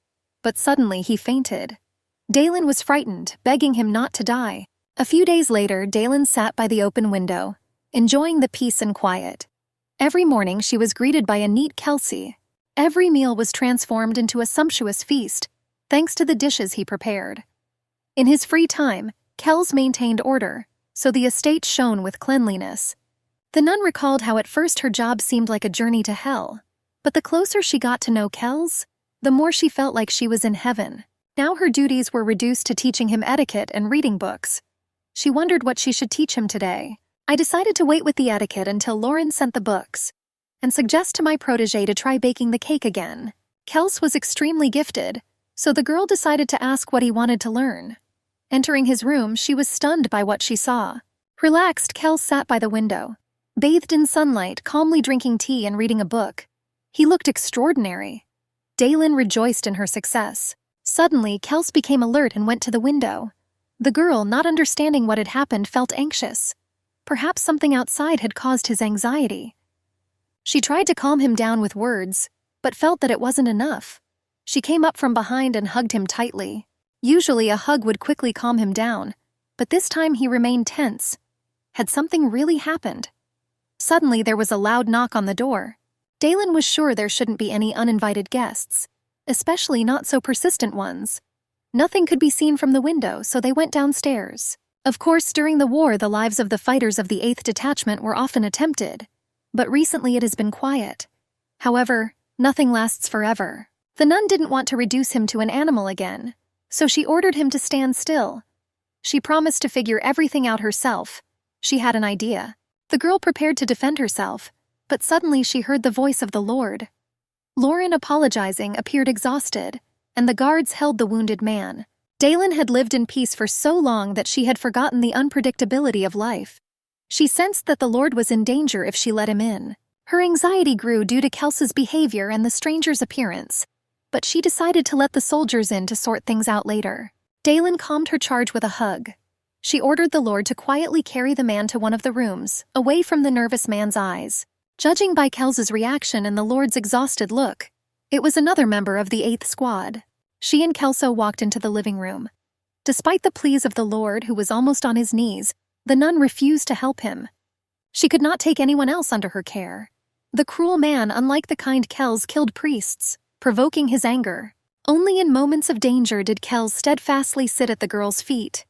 Speaker 1: But suddenly he fainted. Dalen was frightened, begging him not to die. A few days later, Dalen sat by the open window, enjoying the peace and quiet. Every morning she was greeted by a neat Kelsey. Every meal was transformed into a sumptuous feast, thanks to the dishes he prepared. In his free time, Kels maintained order, so the estate shone with cleanliness. The nun recalled how at first her job seemed like a journey to hell, but the closer she got to know Kels, the more she felt like she was in heaven. Now her duties were reduced to teaching him etiquette and reading books. She wondered what she should teach him today. I decided to wait with the etiquette until Lauren sent the books, and suggest to my protege to try baking the cake again. Kels was extremely gifted, so the girl decided to ask what he wanted to learn. Entering his room, she was stunned by what she saw. Relaxed, Kels sat by the window, bathed in sunlight, calmly drinking tea and reading a book. He looked extraordinary. Dalen rejoiced in her success. Suddenly, Kels became alert and went to the window. The girl, not understanding what had happened, felt anxious. Perhaps something outside had caused his anxiety. She tried to calm him down with words, but felt that it wasn't enough. She came up from behind and hugged him tightly. Usually a hug would quickly calm him down, but this time he remained tense. Had something really happened? Suddenly there was a loud knock on the door. Dalen was sure there shouldn't be any uninvited guests, especially not so persistent ones. Nothing could be seen from the window, so they went downstairs. Of course, during the war, the lives of the fighters of the 8th Detachment were often attempted, but recently it has been quiet. However, nothing lasts forever. The nun didn't want to reduce him to an animal again, so she ordered him to stand still. She promised to figure everything out herself. She had an idea. The girl prepared to defend herself, but suddenly she heard the voice of the Lord. Lauren, apologizing, appeared exhausted, and the guards held the wounded man. Dalen had lived in peace for so long that she had forgotten the unpredictability of life. She sensed that the Lord was in danger if she let him in. Her anxiety grew due to Kelsey's behavior and the stranger's appearance, but she decided to let the soldiers in to sort things out later. Dalen calmed her charge with a hug. She ordered the Lord to quietly carry the man to one of the rooms, away from the nervous man's eyes. Judging by Kelsey's reaction and the Lord's exhausted look, it was another member of the 8th Squad. She and Kelso walked into the living room. Despite the pleas of the Lord, who was almost on his knees, the nun refused to help him. She could not take anyone else under her care. The cruel man, unlike the kind Kels, killed priests, provoking his anger. Only in moments of danger did Kels steadfastly sit at the girl's feet.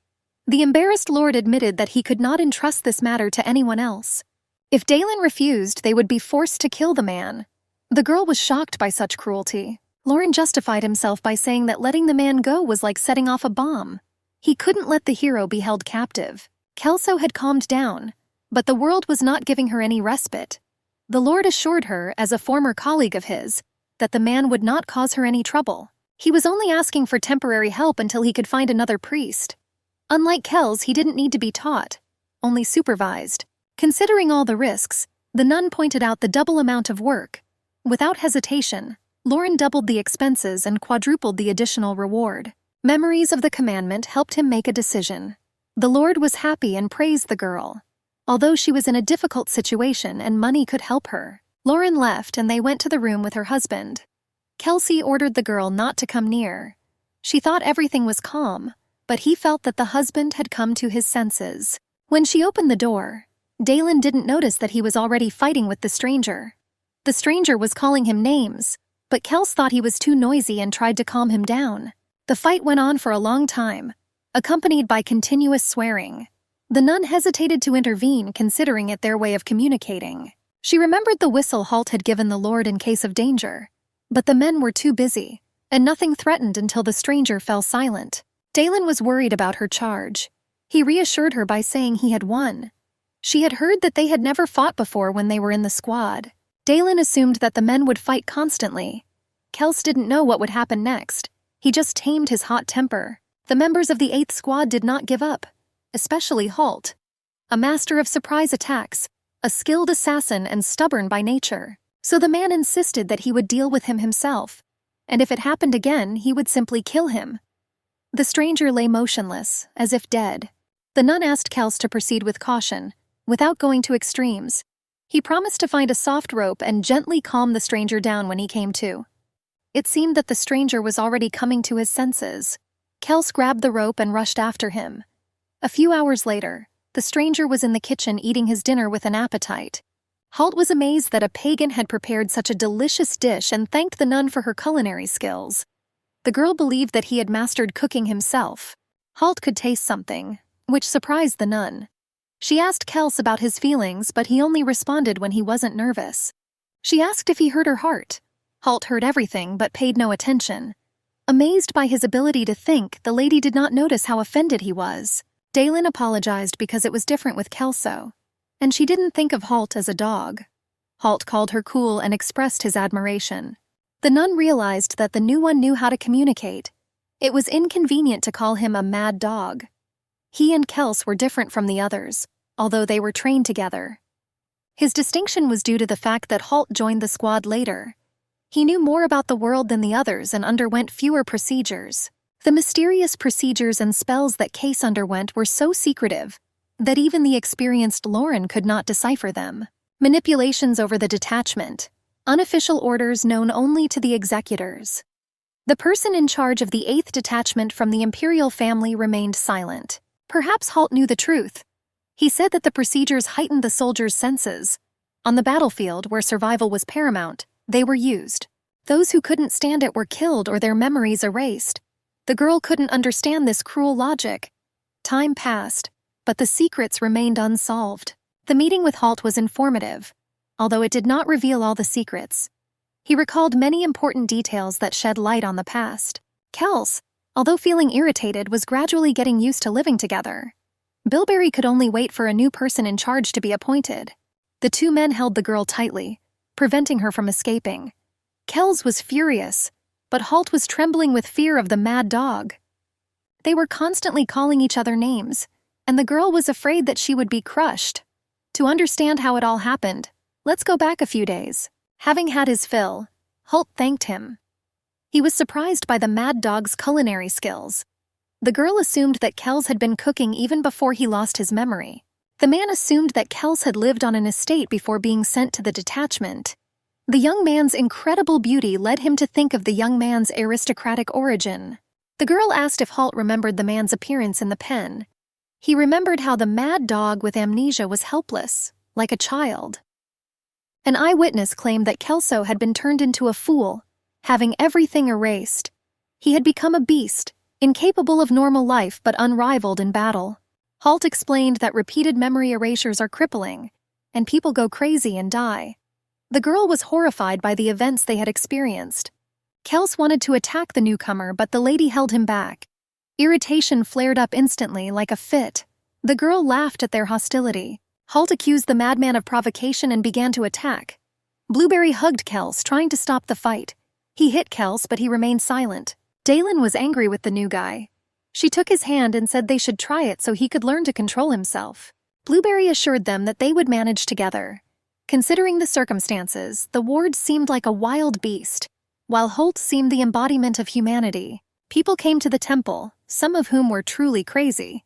Speaker 1: The embarrassed Lord admitted that he could not entrust this matter to anyone else. If Dalen refused, they would be forced to kill the man. The girl was shocked by such cruelty. Lauren justified himself by saying that letting the man go was like setting off a bomb. He couldn't let the hero be held captive. Kelso had calmed down, but the world was not giving her any respite. The Lord assured her, as a former colleague of his, that the man would not cause her any trouble. He was only asking for temporary help until he could find another priest. Unlike Kels, he didn't need to be taught, only supervised. Considering all the risks, the nun pointed out the double amount of work. Without hesitation, Lauren doubled the expenses and quadrupled the additional reward. Memories of the commandment helped him make a decision. The Lord was happy and praised the girl. Although she was in a difficult situation and money could help her, Lauren left and they went to the room with her husband. Kelsey ordered the girl not to come near. She thought everything was calm, but he felt that the husband had come to his senses. When she opened the door, Dalen didn't notice that he was already fighting with the stranger. The stranger was calling him names, but Kels thought he was too noisy and tried to calm him down. The fight went on for a long time, accompanied by continuous swearing. The nun hesitated to intervene, considering it their way of communicating. She remembered the whistle Halt had given the Lord in case of danger, but the men were too busy, and nothing threatened until the stranger fell silent. Dalen was worried about her charge. He reassured her by saying he had won. She had heard that they had never fought before when they were in the squad. Dalen assumed that the men would fight constantly. Kels didn't know what would happen next. He just tamed his hot temper. The members of the 8th Squad did not give up, especially Halt. A master of surprise attacks, a skilled assassin and stubborn by nature. So the man insisted that he would deal with him himself, and if it happened again, he would simply kill him. The stranger lay motionless, as if dead. The nun asked Kels to proceed with caution, without going to extremes. He promised to find a soft rope and gently calm the stranger down when he came to. It seemed that the stranger was already coming to his senses. Kels grabbed the rope and rushed after him. A few hours later, the stranger was in the kitchen eating his dinner with an appetite. Halt was amazed that a pagan had prepared such a delicious dish and thanked the nun for her culinary skills. The girl believed that he had mastered cooking himself. Halt could taste something, which surprised the nun. She asked Kels about his feelings, but he only responded when he wasn't nervous. She asked if he heard her heart. Halt heard everything but paid no attention. Amazed by his ability to think, the lady did not notice how offended he was. Dalen apologized because it was different with Kelso, and she didn't think of Halt as a dog. Halt called her cool and expressed his admiration. The nun realized that the new one knew how to communicate. It was inconvenient to call him a mad dog. He and Kels were different from the others, although they were trained together. His distinction was due to the fact that Halt joined the squad later. He knew more about the world than the others and underwent fewer procedures. The mysterious procedures and spells that Case underwent were so secretive, that even the experienced Lauren could not decipher them. Manipulations over the detachment, unofficial orders known only to the executors. The person in charge of the 8th detachment from the imperial family remained silent. Perhaps Halt knew the truth. He said that the procedures heightened the soldiers' senses. On the battlefield, where survival was paramount, they were used. Those who couldn't stand it were killed or their memories erased. The girl couldn't understand this cruel logic. Time passed, but the secrets remained unsolved. The meeting with Halt was informative, although it did not reveal all the secrets. He recalled many important details that shed light on the past. Kels, although feeling irritated, was gradually getting used to living together. Bilberry could only wait for a new person in charge to be appointed. The two men held the girl tightly, preventing her from escaping. Kels was furious, but Halt was trembling with fear of the mad dog. They were constantly calling each other names, and the girl was afraid that she would be crushed. To understand how it all happened, let's go back a few days. Having had his fill, Halt thanked him. He was surprised by the mad dog's culinary skills. The girl assumed that Kels had been cooking even before he lost his memory. The man assumed that Kels had lived on an estate before being sent to the detachment. The young man's incredible beauty led him to think of the young man's aristocratic origin. The girl asked if Halt remembered the man's appearance in the pen. He remembered how the mad dog with amnesia was helpless, like a child. An eyewitness claimed that Kelso had been turned into a fool, having everything erased. He had become a beast, incapable of normal life but unrivaled in battle. Halt explained that repeated memory erasures are crippling, and people go crazy and die. The girl was horrified by the events they had experienced. Kels wanted to attack the newcomer, but the lady held him back. Irritation flared up instantly like a fit. The girl laughed at their hostility. Halt accused the madman of provocation and began to attack. Blueberry hugged Kels, trying to stop the fight. He hit Kels, but he remained silent. Dalen was angry with the new guy. She took his hand and said they should try it so he could learn to control himself. Blueberry assured them that they would manage together. Considering the circumstances, the ward seemed like a wild beast, while Holt seemed the embodiment of humanity. People came to the temple, some of whom were truly crazy.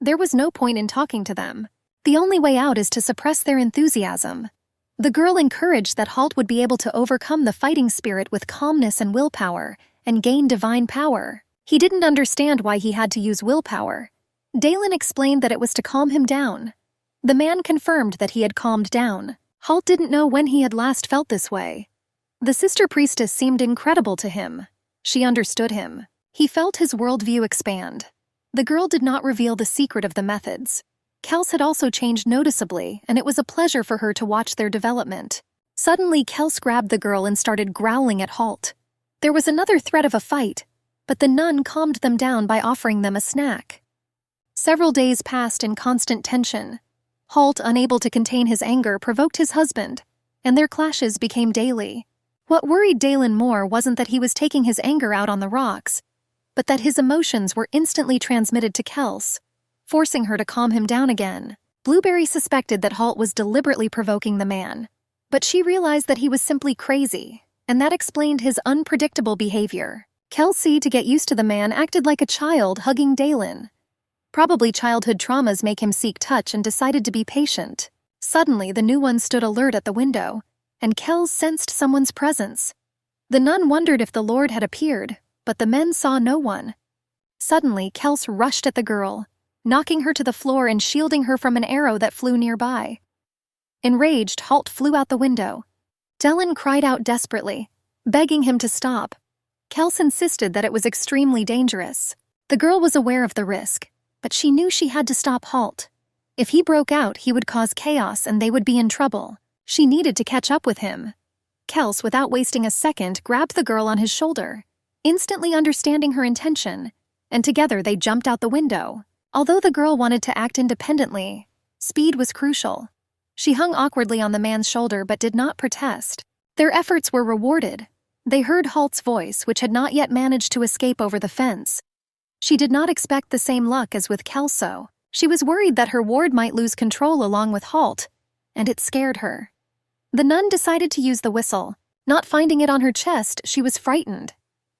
Speaker 1: There was no point in talking to them. The only way out is to suppress their enthusiasm. The girl encouraged that Halt would be able to overcome the fighting spirit with calmness and willpower, and gain divine power. He didn't understand why he had to use willpower. Dalen explained that it was to calm him down. The man confirmed that he had calmed down. Halt didn't know when he had last felt this way. The sister priestess seemed incredible to him. She understood him. He felt his worldview expand. The girl did not reveal the secret of the methods. Kels had also changed noticeably, and it was a pleasure for her to watch their development. Suddenly, Kels grabbed the girl and started growling at Halt. There was another threat of a fight, but the nun calmed them down by offering them a snack. Several days passed in constant tension. Halt, unable to contain his anger, provoked his husband, and their clashes became daily. What worried Dalen more wasn't that he was taking his anger out on the rocks, but that his emotions were instantly transmitted to Kels, forcing her to calm him down again. Blueberry suspected that Halt was deliberately provoking the man, but she realized that he was simply crazy, and that explained his unpredictable behavior. Kelsey, to get used to the man, acted like a child hugging Dalen. Probably childhood traumas make him seek touch and decided to be patient. Suddenly, the new one stood alert at the window, and Kels sensed someone's presence. The nun wondered if the Lord had appeared, but the men saw no one. Suddenly, Kels rushed at the girl, knocking her to the floor and shielding her from an arrow that flew nearby. Enraged, Halt flew out the window. Dellen cried out desperately, begging him to stop. Kels insisted that it was extremely dangerous. The girl was aware of the risk, but she knew she had to stop Halt. If he broke out, he would cause chaos and they would be in trouble. She needed to catch up with him. Kels, without wasting a second, grabbed the girl on his shoulder, instantly understanding her intention, and together they jumped out the window. Although the girl wanted to act independently, speed was crucial. She hung awkwardly on the man's shoulder but did not protest. Their efforts were rewarded. They heard Halt's voice, which had not yet managed to escape over the fence. She did not expect the same luck as with Kelso. She was worried that her ward might lose control along with Halt, and it scared her. The nun decided to use the whistle. Not finding it on her chest, she was frightened.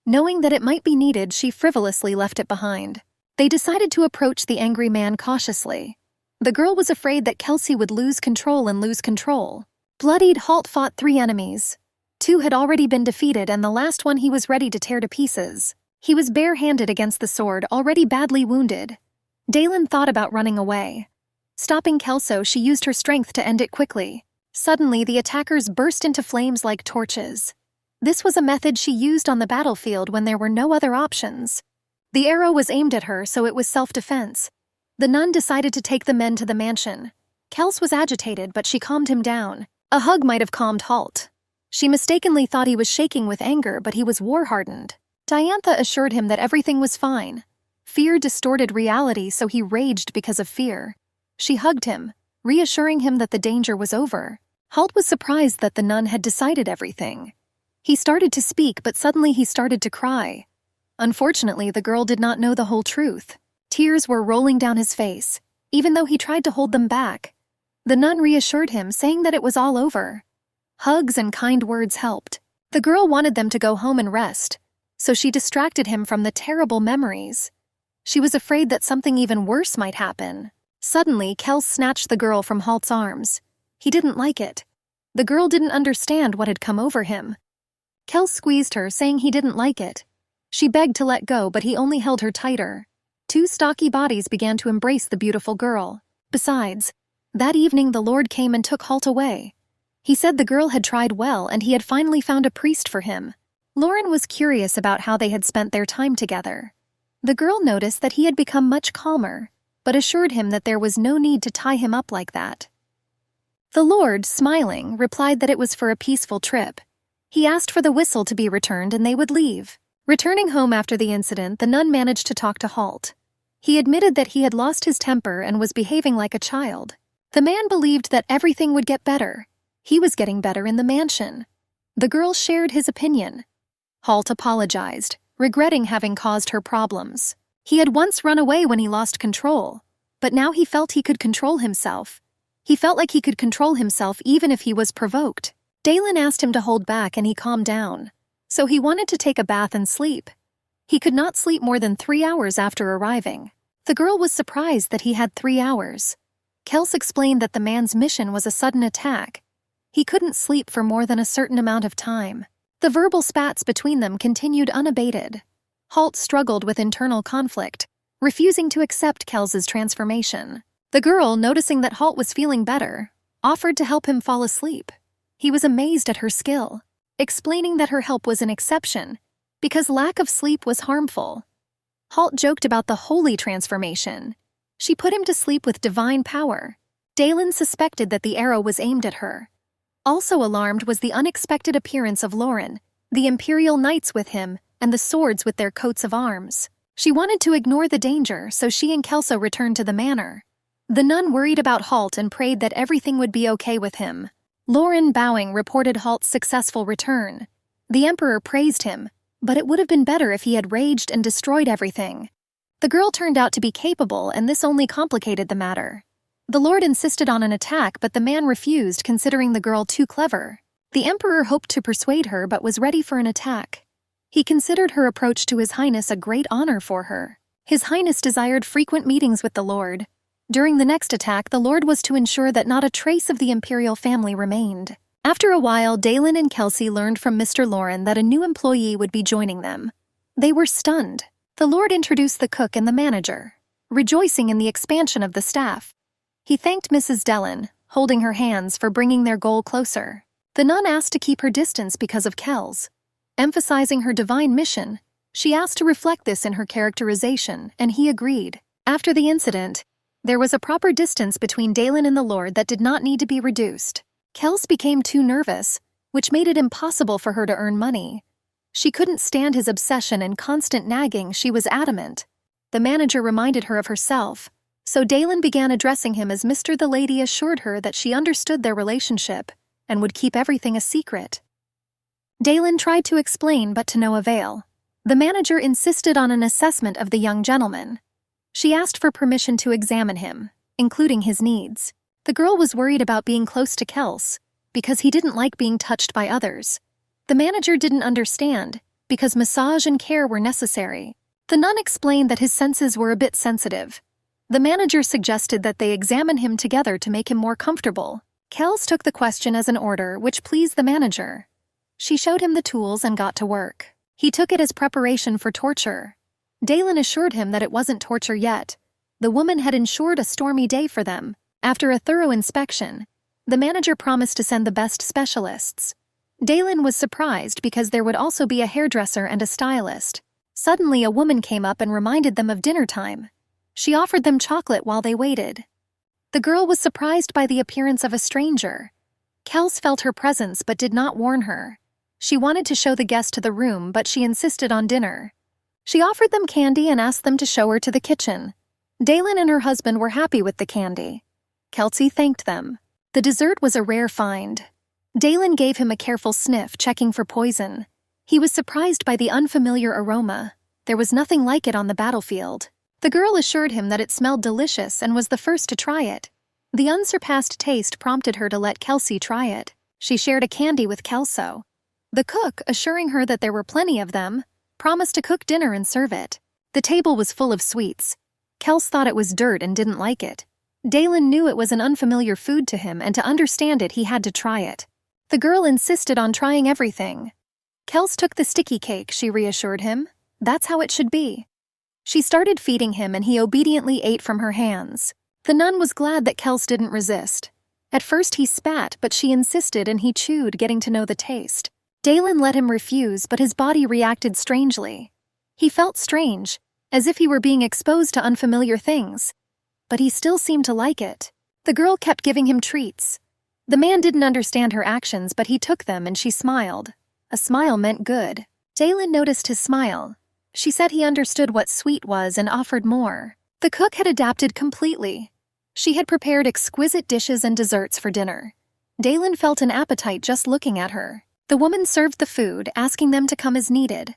Speaker 1: Knowing that it might be needed, she frivolously left it behind. They decided to approach the angry man cautiously. The girl was afraid that Kelsey would lose control and lose control. Bloodied, Halt fought 3 enemies. 2 had already been defeated and the last one he was ready to tear to pieces. He was barehanded against the sword, already badly wounded. Dalen thought about running away. Stopping Kelso, she used her strength to end it quickly. Suddenly, the attackers burst into flames like torches. This was a method she used on the battlefield when there were no other options. The arrow was aimed at her, so it was self-defense. The nun decided to take the men to the mansion. Kels was agitated, but she calmed him down. A hug might have calmed Halt. She mistakenly thought he was shaking with anger, but he was war-hardened. Diantha assured him that everything was fine. Fear distorted reality, so he raged because of fear. She hugged him, reassuring him that the danger was over. Halt was surprised that the nun had decided everything. He started to speak, but suddenly he started to cry. Unfortunately, the girl did not know the whole truth. Tears were rolling down his face, even though he tried to hold them back. The nun reassured him, saying that it was all over. Hugs and kind words helped. The girl wanted them to go home and rest, so she distracted him from the terrible memories. She was afraid that something even worse might happen. Suddenly, Kels snatched the girl from Halt's arms. He didn't like it. The girl didn't understand what had come over him. Kels squeezed her, saying he didn't like it. She begged to let go, but he only held her tighter. 2 stocky bodies began to embrace the beautiful girl. Besides, that evening the Lord came and took Halt away. He said the girl had tried well and he had finally found a priest for him. Lauren was curious about how they had spent their time together. The girl noticed that he had become much calmer, but assured him that there was no need to tie him up like that. The Lord, smiling, replied that it was for a peaceful trip. He asked for the whistle to be returned and they would leave. Returning home after the incident, the nun managed to talk to Halt. He admitted that he had lost his temper and was behaving like a child. The man believed that everything would get better. He was getting better in the mansion. The girl shared his opinion. Halt apologized, regretting having caused her problems. He had once run away when he lost control, but now he felt he could control himself. He felt like he could control himself even if he was provoked. Dalen asked him to hold back and he calmed down. So he wanted to take a bath and sleep. He could not sleep more than 3 hours after arriving. The girl was surprised that he had 3 hours. Kels explained that the man's mission was a sudden attack. He couldn't sleep for more than a certain amount of time. The verbal spats between them continued unabated. Halt struggled with internal conflict, refusing to accept Kels's transformation. The girl, noticing that Halt was feeling better, offered to help him fall asleep. He was amazed at her skill, explaining that her help was an exception, because lack of sleep was harmful. Halt joked about the holy transformation. She put him to sleep with divine power. Dalen suspected that the arrow was aimed at her. Also alarmed was the unexpected appearance of Lauren, the Imperial Knights with him, and the swords with their coats of arms. She wanted to ignore the danger, so she and Kelso returned to the manor. The nun worried about Halt and prayed that everything would be okay with him. Lauren, bowing, reported Halt's successful return. The Emperor praised him, but it would have been better if he had raged and destroyed everything. The girl turned out to be capable, and this only complicated the matter. The Lord insisted on an attack, but the man refused, considering the girl too clever. The Emperor hoped to persuade her, but was ready for an attack. He considered her approach to His Highness a great honor for her. His Highness desired frequent meetings with the Lord. During the next attack, the Lord was to ensure that not a trace of the imperial family remained. After a while, Dalen and Kelsey learned from Mr. Lauren that a new employee would be joining them. They were stunned. The Lord introduced the cook and the manager, rejoicing in the expansion of the staff. He thanked Mrs. Dellen, holding her hands, for bringing their goal closer. The nun asked to keep her distance because of Kels. Emphasizing her divine mission, she asked to reflect this in her characterization, and he agreed. After the incident, there was a proper distance between Dalen and the Lord that did not need to be reduced. Kels became too nervous, which made it impossible for her to earn money. She couldn't stand his obsession and constant nagging. She was adamant. The manager reminded her of herself, so Dalen began addressing him as Mr. The lady assured her that she understood their relationship and would keep everything a secret. Dalen tried to explain, but to no avail. The manager insisted on an assessment of the young gentleman. She asked for permission to examine him, including his needs. The girl was worried about being close to Kels, because he didn't like being touched by others. The manager didn't understand, because massage and care were necessary. The nun explained that his senses were a bit sensitive. The manager suggested that they examine him together to make him more comfortable. Kels took the question as an order, which pleased the manager. She showed him the tools and got to work. He took it as preparation for torture. Dalen assured him that it wasn't torture yet. The woman had ensured a stormy day for them. After a thorough inspection, the manager promised to send the best specialists. Dalen was surprised because there would also be a hairdresser and a stylist. Suddenly, a woman came up and reminded them of dinner time. She offered them chocolate while they waited. The girl was surprised by the appearance of a stranger. Kels felt her presence but did not warn her. She wanted to show the guest to the room, but she insisted on dinner. She offered them candy and asked them to show her to the kitchen. Dalen and her husband were happy with the candy. Kelsey thanked them. The dessert was a rare find. Dalen gave him a careful sniff, checking for poison. He was surprised by the unfamiliar aroma. There was nothing like it on the battlefield. The girl assured him that it smelled delicious and was the first to try it. The unsurpassed taste prompted her to let Kelsey try it. She shared a candy with Kelso. The cook, assuring her that there were plenty of them, promised to cook dinner and serve it. The table was full of sweets. Kels thought it was dirt and didn't like it. Dalen knew it was an unfamiliar food to him, and to understand it he had to try it. The girl insisted on trying everything. Kels took the sticky cake, she reassured him. That's how it should be. She started feeding him and he obediently ate from her hands. The nun was glad that Kels didn't resist. At first he spat, but she insisted and he chewed, getting to know the taste. Dalen let him refuse, but his body reacted strangely. He felt strange, as if he were being exposed to unfamiliar things. But he still seemed to like it. The girl kept giving him treats. The man didn't understand her actions, but he took them and she smiled. A smile meant good. Dalen noticed his smile. She said he understood what sweet was and offered more. The cook had adapted completely. She had prepared exquisite dishes and desserts for dinner. Dalen felt an appetite just looking at her. The woman served the food, asking them to come as needed.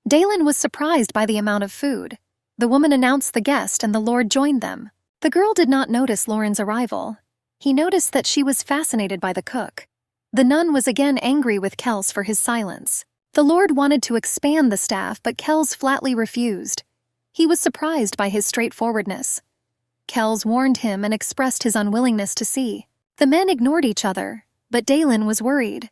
Speaker 1: Dalen was surprised by the amount of food. The woman announced the guest and the Lord joined them. The girl did not notice Lauren's arrival. He noticed that she was fascinated by the cook. The nun was again angry with Kels for his silence. The Lord wanted to expand the staff, but Kels flatly refused. He was surprised by his straightforwardness. Kels warned him and expressed his unwillingness to see. The men ignored each other, but Dalen was worried.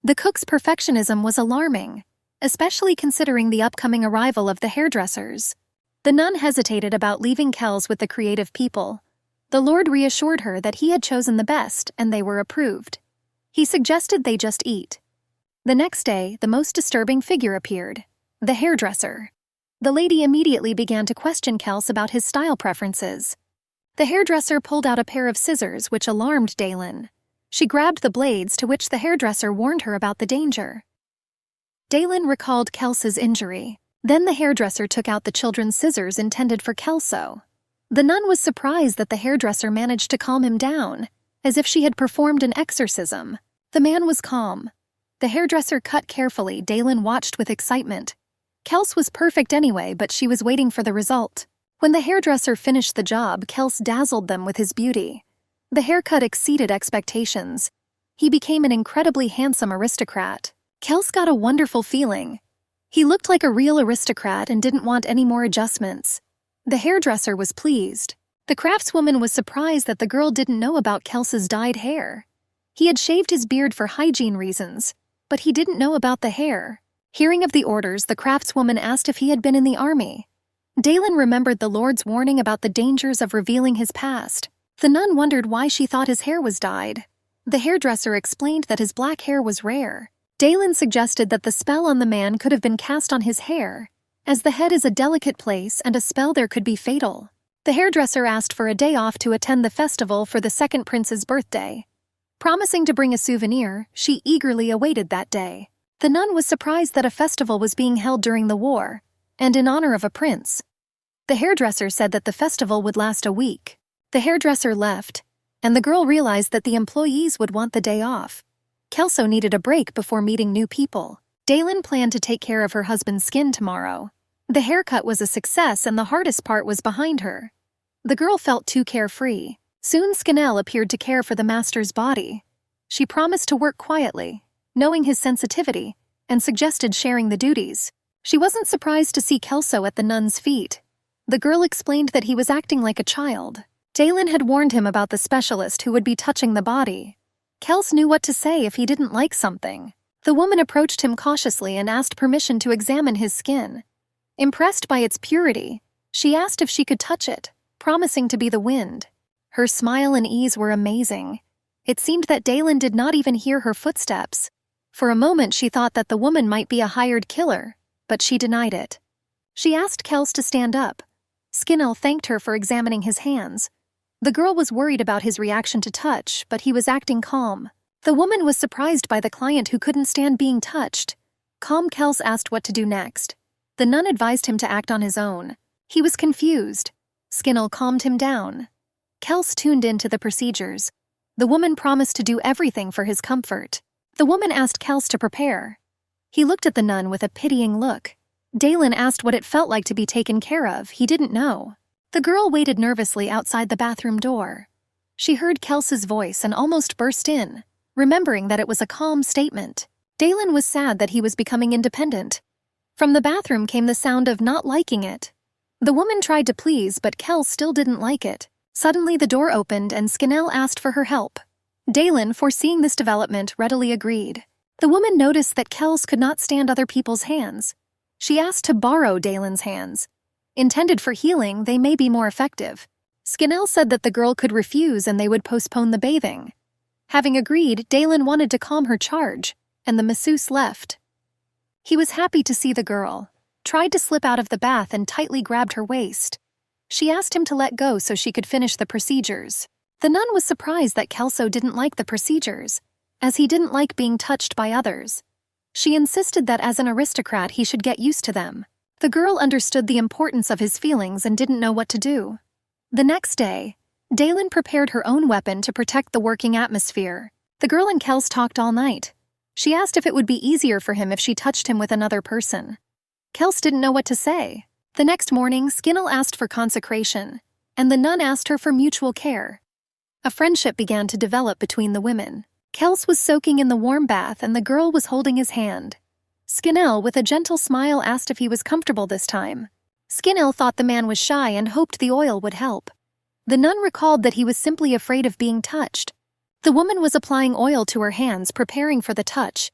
Speaker 1: The cook's perfectionism was alarming, especially considering the upcoming arrival of the hairdressers. The nun hesitated about leaving Kels with the creative people. The Lord reassured her that he had chosen the best and they were approved. He suggested they just eat. The next day, the most disturbing figure appeared, the hairdresser. The lady immediately began to question Kels about his style preferences. The hairdresser pulled out a pair of scissors, which alarmed Dalen. She grabbed the blades, to which the hairdresser warned her about the danger. Dalen recalled Kels's injury. Then the hairdresser took out the children's scissors intended for Kelso. The nun was surprised that the hairdresser managed to calm him down, as if she had performed an exorcism. The man was calm. The hairdresser cut carefully. Dalen watched with excitement. Kels was perfect anyway, but she was waiting for the result. When the hairdresser finished the job, Kels dazzled them with his beauty. The haircut exceeded expectations. He became an incredibly handsome aristocrat. Kels got a wonderful feeling. He looked like a real aristocrat and didn't want any more adjustments. The hairdresser was pleased. The craftswoman was surprised that the girl didn't know about Kels's dyed hair. He had shaved his beard for hygiene reasons, but he didn't know about the hair. Hearing of the orders, the craftswoman asked if he had been in the army. Dalen remembered the Lord's warning about the dangers of revealing his past. The nun wondered why she thought his hair was dyed. The hairdresser explained that his black hair was rare. Dalen suggested that the spell on the man could have been cast on his hair, as the head is a delicate place and a spell there could be fatal. The hairdresser asked for a day off to attend the festival for the second prince's birthday. Promising to bring a souvenir, she eagerly awaited that day. The nun was surprised that a festival was being held during the war, and in honor of a prince. The hairdresser said that the festival would last a week. The hairdresser left, and the girl realized that the employees would want the day off. Kelso needed a break before meeting new people. Dalen planned to take care of her husband's skin tomorrow. The haircut was a success and the hardest part was behind her. The girl felt too carefree. Soon Scannell appeared to care for the master's body. She promised to work quietly, knowing his sensitivity, and suggested sharing the duties. She wasn't surprised to see Kelso at the nun's feet. The girl explained that he was acting like a child. Dalen had warned him about the specialist who would be touching the body. Kels knew what to say if he didn't like something. The woman approached him cautiously and asked permission to examine his skin. Impressed by its purity, she asked if she could touch it, promising to be the wind. Her smile and ease were amazing. It seemed that Dalen did not even hear her footsteps. For a moment she thought that the woman might be a hired killer, but she denied it. She asked Kels to stand up. Skinnell thanked her for examining his hands. The girl was worried about his reaction to touch, but he was acting calm. The woman was surprised by the client who couldn't stand being touched. Calm Kels asked what to do next. The nun advised him to act on his own. He was confused. Skinnell calmed him down. Kels tuned in to the procedures. The woman promised to do everything for his comfort. The woman asked Kels to prepare. He looked at the nun with a pitying look. Dalen asked what it felt like to be taken care of. He didn't know. The girl waited nervously outside the bathroom door. She heard Kels's voice and almost burst in, remembering that it was a calm statement. Dalen was sad that he was becoming independent. From the bathroom came the sound of not liking it. The woman tried to please, but Kels still didn't like it. Suddenly the door opened and Skinnell asked for her help. Dalen, foreseeing this development, readily agreed. The woman noticed that Kels could not stand other people's hands. She asked to borrow Dalen's hands. Intended for healing, they may be more effective. Skinnell said that the girl could refuse and they would postpone the bathing. Having agreed, Dalen wanted to calm her charge, and the masseuse left. He was happy to see the girl, tried to slip out of the bath and tightly grabbed her waist. She asked him to let go so she could finish the procedures. The nun was surprised that Kelso didn't like the procedures, as he didn't like being touched by others. She insisted that as an aristocrat he should get used to them. The girl understood the importance of his feelings and didn't know what to do. The next day, Dalen prepared her own weapon to protect the working atmosphere. The girl and Kels talked all night. She asked if it would be easier for him if she touched him with another person. Kels didn't know what to say. The next morning, Skinnell asked for consecration, and the nun asked her for mutual care. A friendship began to develop between the women. Kels was soaking in the warm bath and the girl was holding his hand. Skinnell, with a gentle smile, asked if he was comfortable this time. Skinnell thought the man was shy and hoped the oil would help. The nun recalled that he was simply afraid of being touched. The woman was applying oil to her hands, preparing for the touch.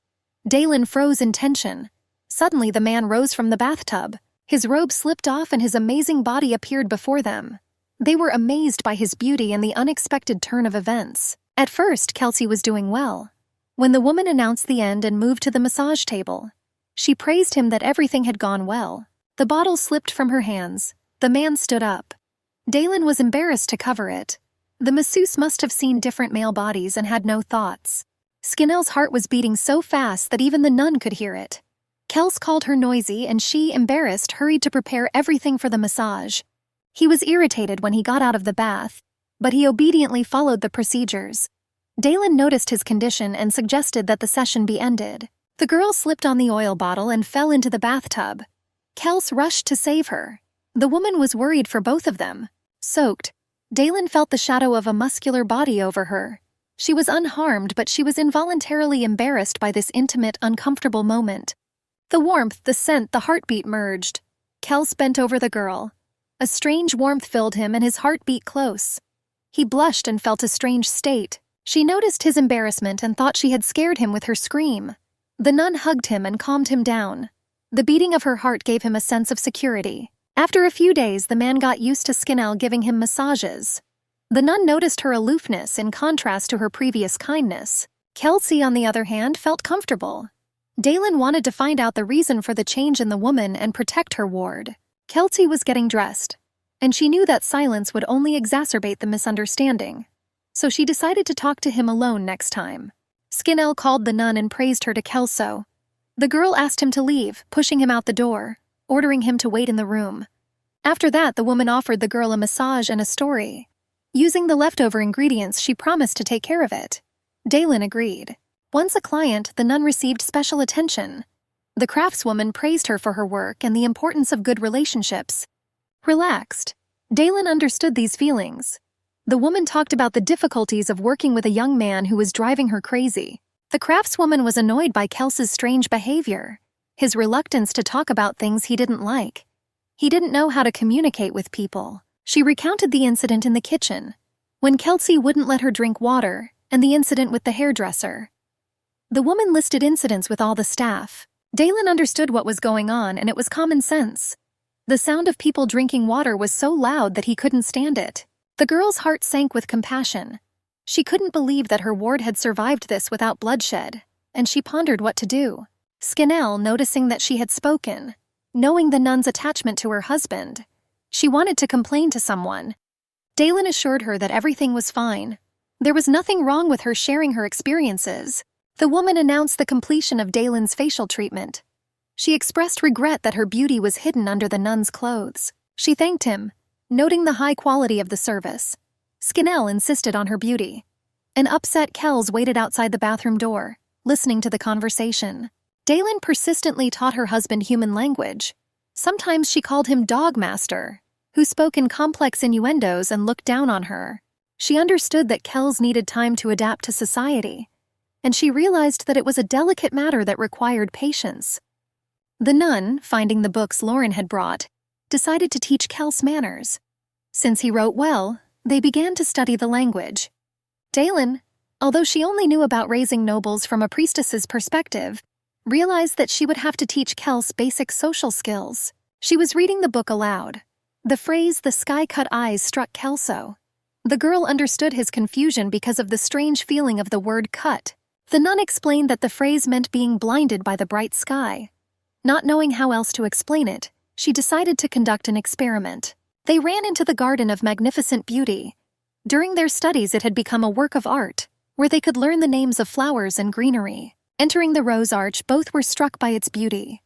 Speaker 1: Dalen froze in tension. Suddenly the man rose from the bathtub. His robe slipped off and his amazing body appeared before them. They were amazed by his beauty and the unexpected turn of events. At first, Kelsey was doing well. When the woman announced the end and moved to the massage table, she praised him that everything had gone well. The bottle slipped from her hands. The man stood up. Dalen was embarrassed to cover it. The masseuse must have seen different male bodies and had no thoughts. Skinnell's heart was beating so fast that even the nun could hear it. Kels called her noisy and she, embarrassed, hurried to prepare everything for the massage. He was irritated when he got out of the bath, but he obediently followed the procedures. Dalen noticed his condition and suggested that the session be ended. The girl slipped on the oil bottle and fell into the bathtub. Kels rushed to save her. The woman was worried for both of them. Soaked, Dalen felt the shadow of a muscular body over her. She was unharmed, but she was involuntarily embarrassed by this intimate, uncomfortable moment. The warmth, the scent, the heartbeat merged. Kels bent over the girl. A strange warmth filled him and his heart beat close. He blushed and felt a strange state. She noticed his embarrassment and thought she had scared him with her scream. The nun hugged him and calmed him down. The beating of her heart gave him a sense of security. After a few days, the man got used to Skinnell giving him massages. The nun noticed her aloofness in contrast to her previous kindness. Kelsey, on the other hand, felt comfortable. Dalen wanted to find out the reason for the change in the woman and protect her ward. Kelsey was getting dressed, and she knew that silence would only exacerbate the misunderstanding. So she decided to talk to him alone next time. Skinnell called the nun and praised her to Kelso. The girl asked him to leave, pushing him out the door, ordering him to wait in the room. After that, the woman offered the girl a massage and a story. Using the leftover ingredients, she promised to take care of it. Dalen agreed. Once a client, the nun received special attention. The craftswoman praised her for her work and the importance of good relationships. Relaxed, Dalen understood these feelings. The woman talked about the difficulties of working with a young man who was driving her crazy. The craftswoman was annoyed by Kels's strange behavior, his reluctance to talk about things he didn't like. He didn't know how to communicate with people. She recounted the incident in the kitchen, when Kelsey wouldn't let her drink water, and the incident with the hairdresser. The woman listed incidents with all the staff. Dalen understood what was going on, and it was common sense. The sound of people drinking water was so loud that he couldn't stand it. The girl's heart sank with compassion. She couldn't believe that her ward had survived this without bloodshed, and she pondered what to do. Skinnell, noticing that she had spoken, knowing the nun's attachment to her husband, she wanted to complain to someone. Dalen assured her that everything was fine. There was nothing wrong with her sharing her experiences. The woman announced the completion of Dalen's facial treatment. She expressed regret that her beauty was hidden under the nun's clothes. She thanked him, noting the high quality of the service. Skinnell insisted on her beauty. An upset Kells waited outside the bathroom door, listening to the conversation. Dalen persistently taught her husband human language. Sometimes she called him Dog Master, who spoke in complex innuendos and looked down on her. She understood that Kells needed time to adapt to society, and she realized that it was a delicate matter that required patience. The nun, finding the books Lauren had brought, decided to teach Kels manners. Since he wrote well, they began to study the language. Dalen, although she only knew about raising nobles from a priestess's perspective, realized that she would have to teach Kels basic social skills. She was reading the book aloud. The phrase, "the sky-cut eyes," struck Kelso. The girl understood his confusion because of the strange feeling of the word cut. The nun explained that the phrase meant being blinded by the bright sky. Not knowing how else to explain it, she decided to conduct an experiment. They ran into the Garden of Magnificent Beauty. During their studies, it had become a work of art, where they could learn the names of flowers and greenery. Entering the rose arch, both were struck by its beauty.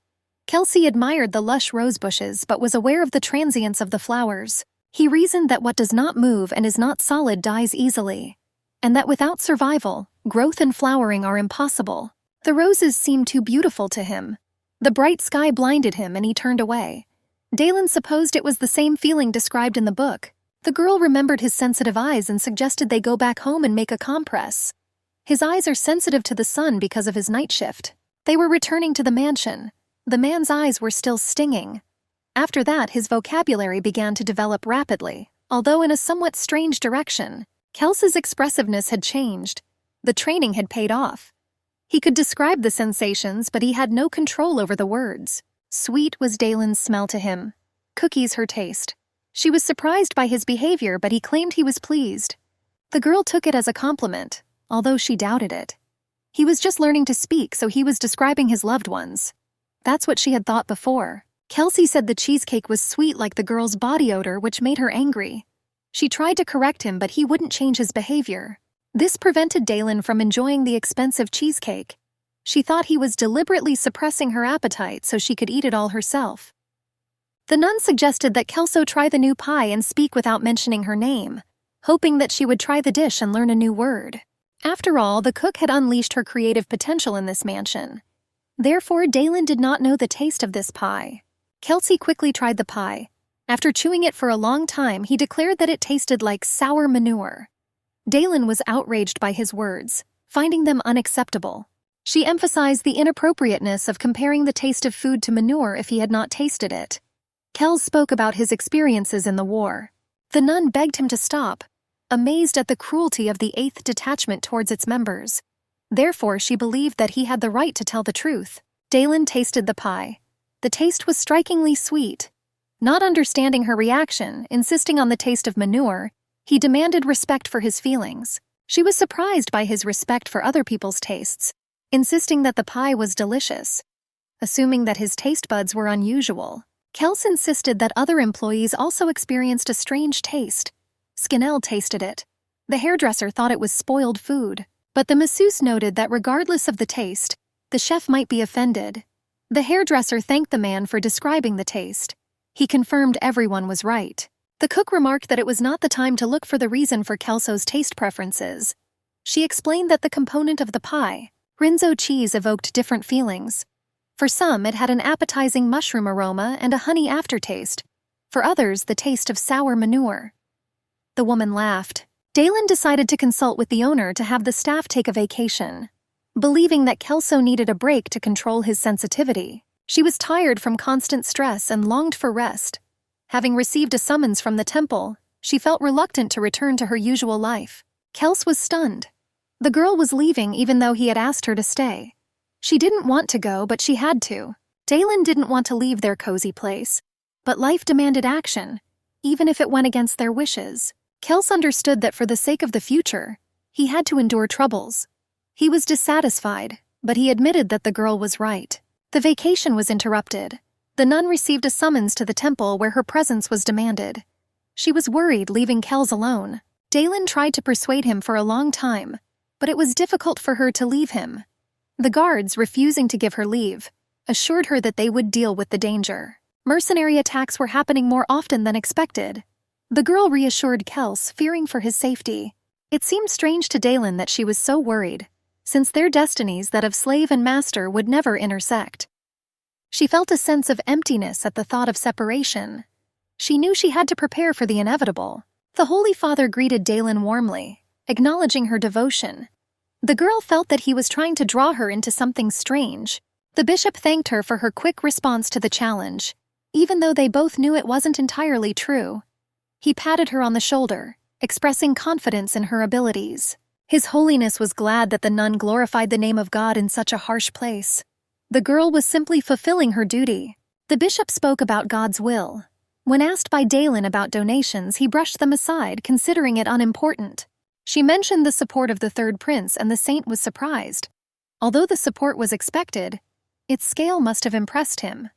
Speaker 1: Kelsey admired the lush rose bushes but was aware of the transience of the flowers. He reasoned that what does not move and is not solid dies easily, and that without survival, growth and flowering are impossible. The roses seemed too beautiful to him. The bright sky blinded him and he turned away. Dalen supposed it was the same feeling described in the book. The girl remembered his sensitive eyes and suggested they go back home and make a compress. His eyes are sensitive to the sun because of his night shift. They were returning to the mansion. The man's eyes were still stinging. After that, his vocabulary began to develop rapidly, although in a somewhat strange direction. Kels's expressiveness had changed. The training had paid off. He could describe the sensations, but he had no control over the words. Sweet was Dalen's smell to him. Cookies her taste. She was surprised by his behavior, but he claimed he was pleased. The girl took it as a compliment, although she doubted it. He was just learning to speak, so he was describing his loved ones. That's what she had thought before. Kelsey said the cheesecake was sweet like the girl's body odor, which made her angry. She tried to correct him, but he wouldn't change his behavior. This prevented Dalen from enjoying the expensive cheesecake. She thought he was deliberately suppressing her appetite so she could eat it all herself. The nun suggested that Kelso try the new pie and speak without mentioning her name, hoping that she would try the dish and learn a new word. After all, the cook had unleashed her creative potential in this mansion. Therefore, Dalen did not know the taste of this pie. Kelsey quickly tried the pie. After chewing it for a long time, he declared that it tasted like sour manure. Dalen was outraged by his words, finding them unacceptable. She emphasized the inappropriateness of comparing the taste of food to manure if he had not tasted it. Kells spoke about his experiences in the war. The nun begged him to stop, amazed at the cruelty of the 8th Detachment towards its members. Therefore, she believed that he had the right to tell the truth. Dalen tasted the pie. The taste was strikingly sweet. Not understanding her reaction, insisting on the taste of manure, he demanded respect for his feelings. She was surprised by his respect for other people's tastes, insisting that the pie was delicious. Assuming that his taste buds were unusual, Kels insisted that other employees also experienced a strange taste. Skinnell tasted it. The hairdresser thought it was spoiled food, but the masseuse noted that regardless of the taste, the chef might be offended. The hairdresser thanked the man for describing the taste. He confirmed everyone was right. The cook remarked that it was not the time to look for the reason for Kelso's taste preferences. She explained that the component of the pie, Rinzo cheese, evoked different feelings. For some, it had an appetizing mushroom aroma and a honey aftertaste. For others, the taste of sour manure. The woman laughed. Dalen decided to consult with the owner to have the staff take a vacation. Believing that Kelso needed a break to control his sensitivity, She was tired from constant stress and longed for rest. Having received a summons from the temple, she felt reluctant to return to her usual life. Kels was stunned. The girl was leaving even though he had asked her to stay. She didn't want to go, but she had to. Dalen didn't want to leave their cozy place, but life demanded action, even if it went against their wishes. Kels understood that for the sake of the future, he had to endure troubles. He was dissatisfied, but he admitted that the girl was right. The vacation was interrupted. The nun received a summons to the temple where her presence was demanded. She was worried leaving Kels alone. Dalen tried to persuade him for a long time, but it was difficult for her to leave him. The guards, refusing to give her leave, assured her that they would deal with the danger. Mercenary attacks were happening more often than expected. The girl reassured Kels, fearing for his safety. It seemed strange to Dalen that she was so worried, since their destinies, that of slave and master, would never intersect. She felt a sense of emptiness at the thought of separation. She knew she had to prepare for the inevitable. The Holy Father greeted Dalen warmly, acknowledging her devotion. The girl felt that he was trying to draw her into something strange. The bishop thanked her for her quick response to the challenge, even though they both knew it wasn't entirely true. He patted her on the shoulder, expressing confidence in her abilities. His Holiness was glad that the nun glorified the name of God in such a harsh place. The girl was simply fulfilling her duty. The bishop spoke about God's will. When asked by Dalen about donations, he brushed them aside, considering it unimportant. She mentioned the support of the third prince, and the saint was surprised. Although the support was expected, its scale must have impressed him.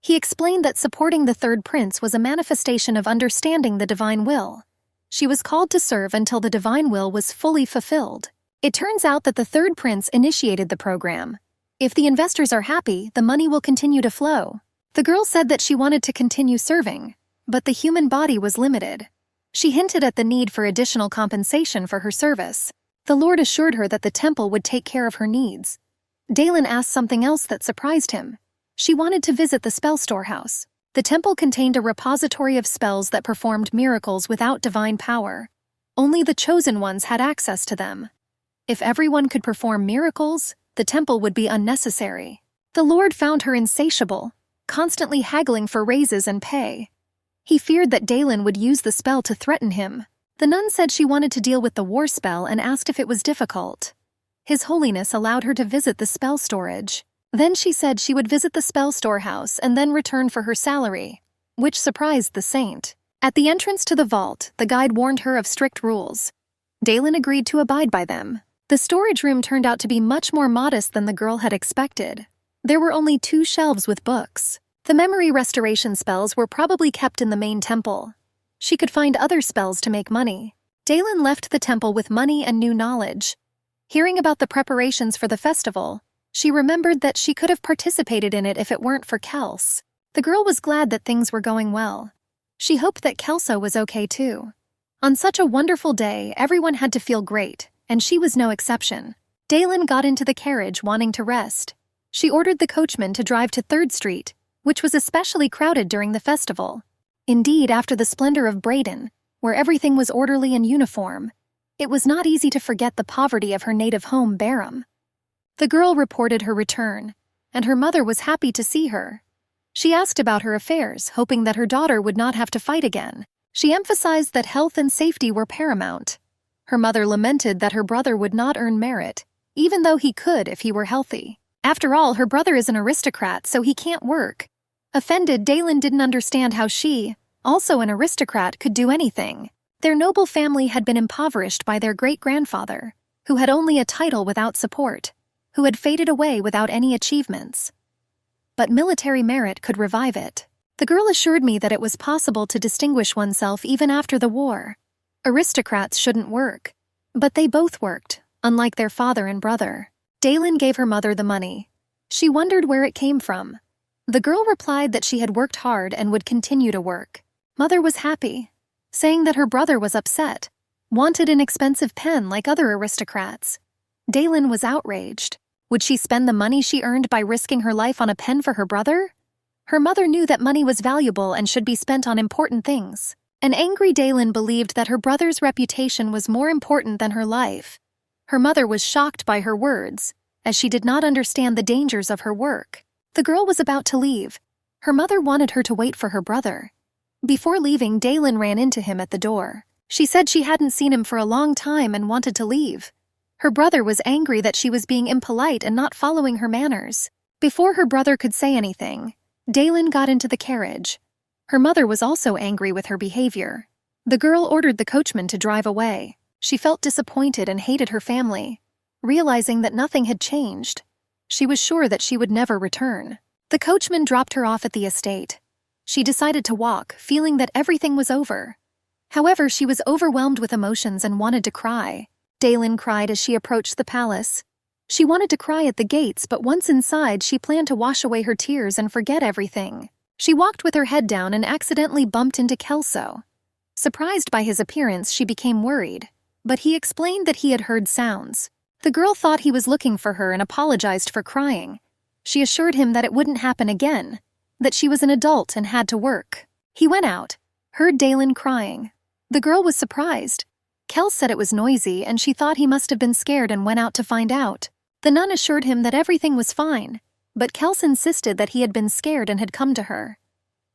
Speaker 1: He explained that supporting the third prince was a manifestation of understanding the divine will. She was called to serve until the divine will was fully fulfilled. It turns out that the third prince initiated the program. If the investors are happy, the money will continue to flow. The girl said that she wanted to continue serving, but the human body was limited. She hinted at the need for additional compensation for her service. The Lord assured her that the temple would take care of her needs. Dalen asked something else that surprised him. She wanted to visit the spell storehouse. The temple contained a repository of spells that performed miracles without divine power. Only the chosen ones had access to them. If everyone could perform miracles, the temple would be unnecessary. The Lord found her insatiable, constantly haggling for raises and pay. He feared that Dalen would use the spell to threaten him. The nun said she wanted to deal with the war spell and asked if it was difficult. His Holiness allowed her to visit the spell storage. Then she said she would visit the spell storehouse and then return for her salary, which surprised the saint. At the entrance to the vault, the guide warned her of strict rules. Dalen agreed to abide by them. The storage room turned out to be much more modest than the girl had expected. There were only 2 shelves with books. The memory restoration spells were probably kept in the main temple. She could find other spells to make money. Dalen left the temple with money and new knowledge. Hearing about the preparations for the festival, she remembered that she could have participated in it if it weren't for Kels. The girl was glad that things were going well. She hoped that Kelso was okay too. On such a wonderful day, everyone had to feel great, and she was no exception. Dalen got into the carriage wanting to rest. She ordered the coachman to drive to 3rd Street, which was especially crowded during the festival. Indeed, after the splendor of Braden, where everything was orderly and uniform, it was not easy to forget the poverty of her native home, Barham. The girl reported her return, and her mother was happy to see her. She asked about her affairs, hoping that her daughter would not have to fight again. She emphasized that health and safety were paramount. Her mother lamented that her brother would not earn merit, even though he could if he were healthy. After all, her brother is an aristocrat, so he can't work. Offended, Dalen didn't understand how she, also an aristocrat, could do anything. Their noble family had been impoverished by their great-grandfather, who had only a title without support, who had faded away without any achievements. But military merit could revive it. The girl assured me that it was possible to distinguish oneself even after the war. Aristocrats shouldn't work. But they both worked, unlike their father and brother. Dalen gave her mother the money. She wondered where it came from. The girl replied that she had worked hard and would continue to work. Mother was happy, saying that her brother was upset, wanted an expensive pen like other aristocrats. Dalen was outraged. Would she spend the money she earned by risking her life on a pen for her brother? Her mother knew that money was valuable and should be spent on important things. An angry Dalen believed that her brother's reputation was more important than her life. Her mother was shocked by her words, as she did not understand the dangers of her work. The girl was about to leave. Her mother wanted her to wait for her brother. Before leaving, Dalen ran into him at the door. She said she hadn't seen him for a long time and wanted to leave. Her brother was angry that she was being impolite and not following her manners. Before her brother could say anything, Dalen got into the carriage. Her mother was also angry with her behavior. The girl ordered the coachman to drive away. She felt disappointed and hated her family. Realizing that nothing had changed, she was sure that she would never return. The coachman dropped her off at the estate. She decided to walk, feeling that everything was over. However, she was overwhelmed with emotions and wanted to cry. Dalen cried as she approached the palace. She wanted to cry at the gates, but once inside, she planned to wash away her tears and forget everything. She walked with her head down and accidentally bumped into Kelso. Surprised by his appearance, she became worried, but he explained that he had heard sounds. The girl thought he was looking for her and apologized for crying. She assured him that it wouldn't happen again, that she was an adult and had to work. He went out, heard Dalen crying. The girl was surprised. Kel said it was noisy and she thought he must have been scared and went out to find out. The nun assured him that everything was fine, but Kels insisted that he had been scared and had come to her.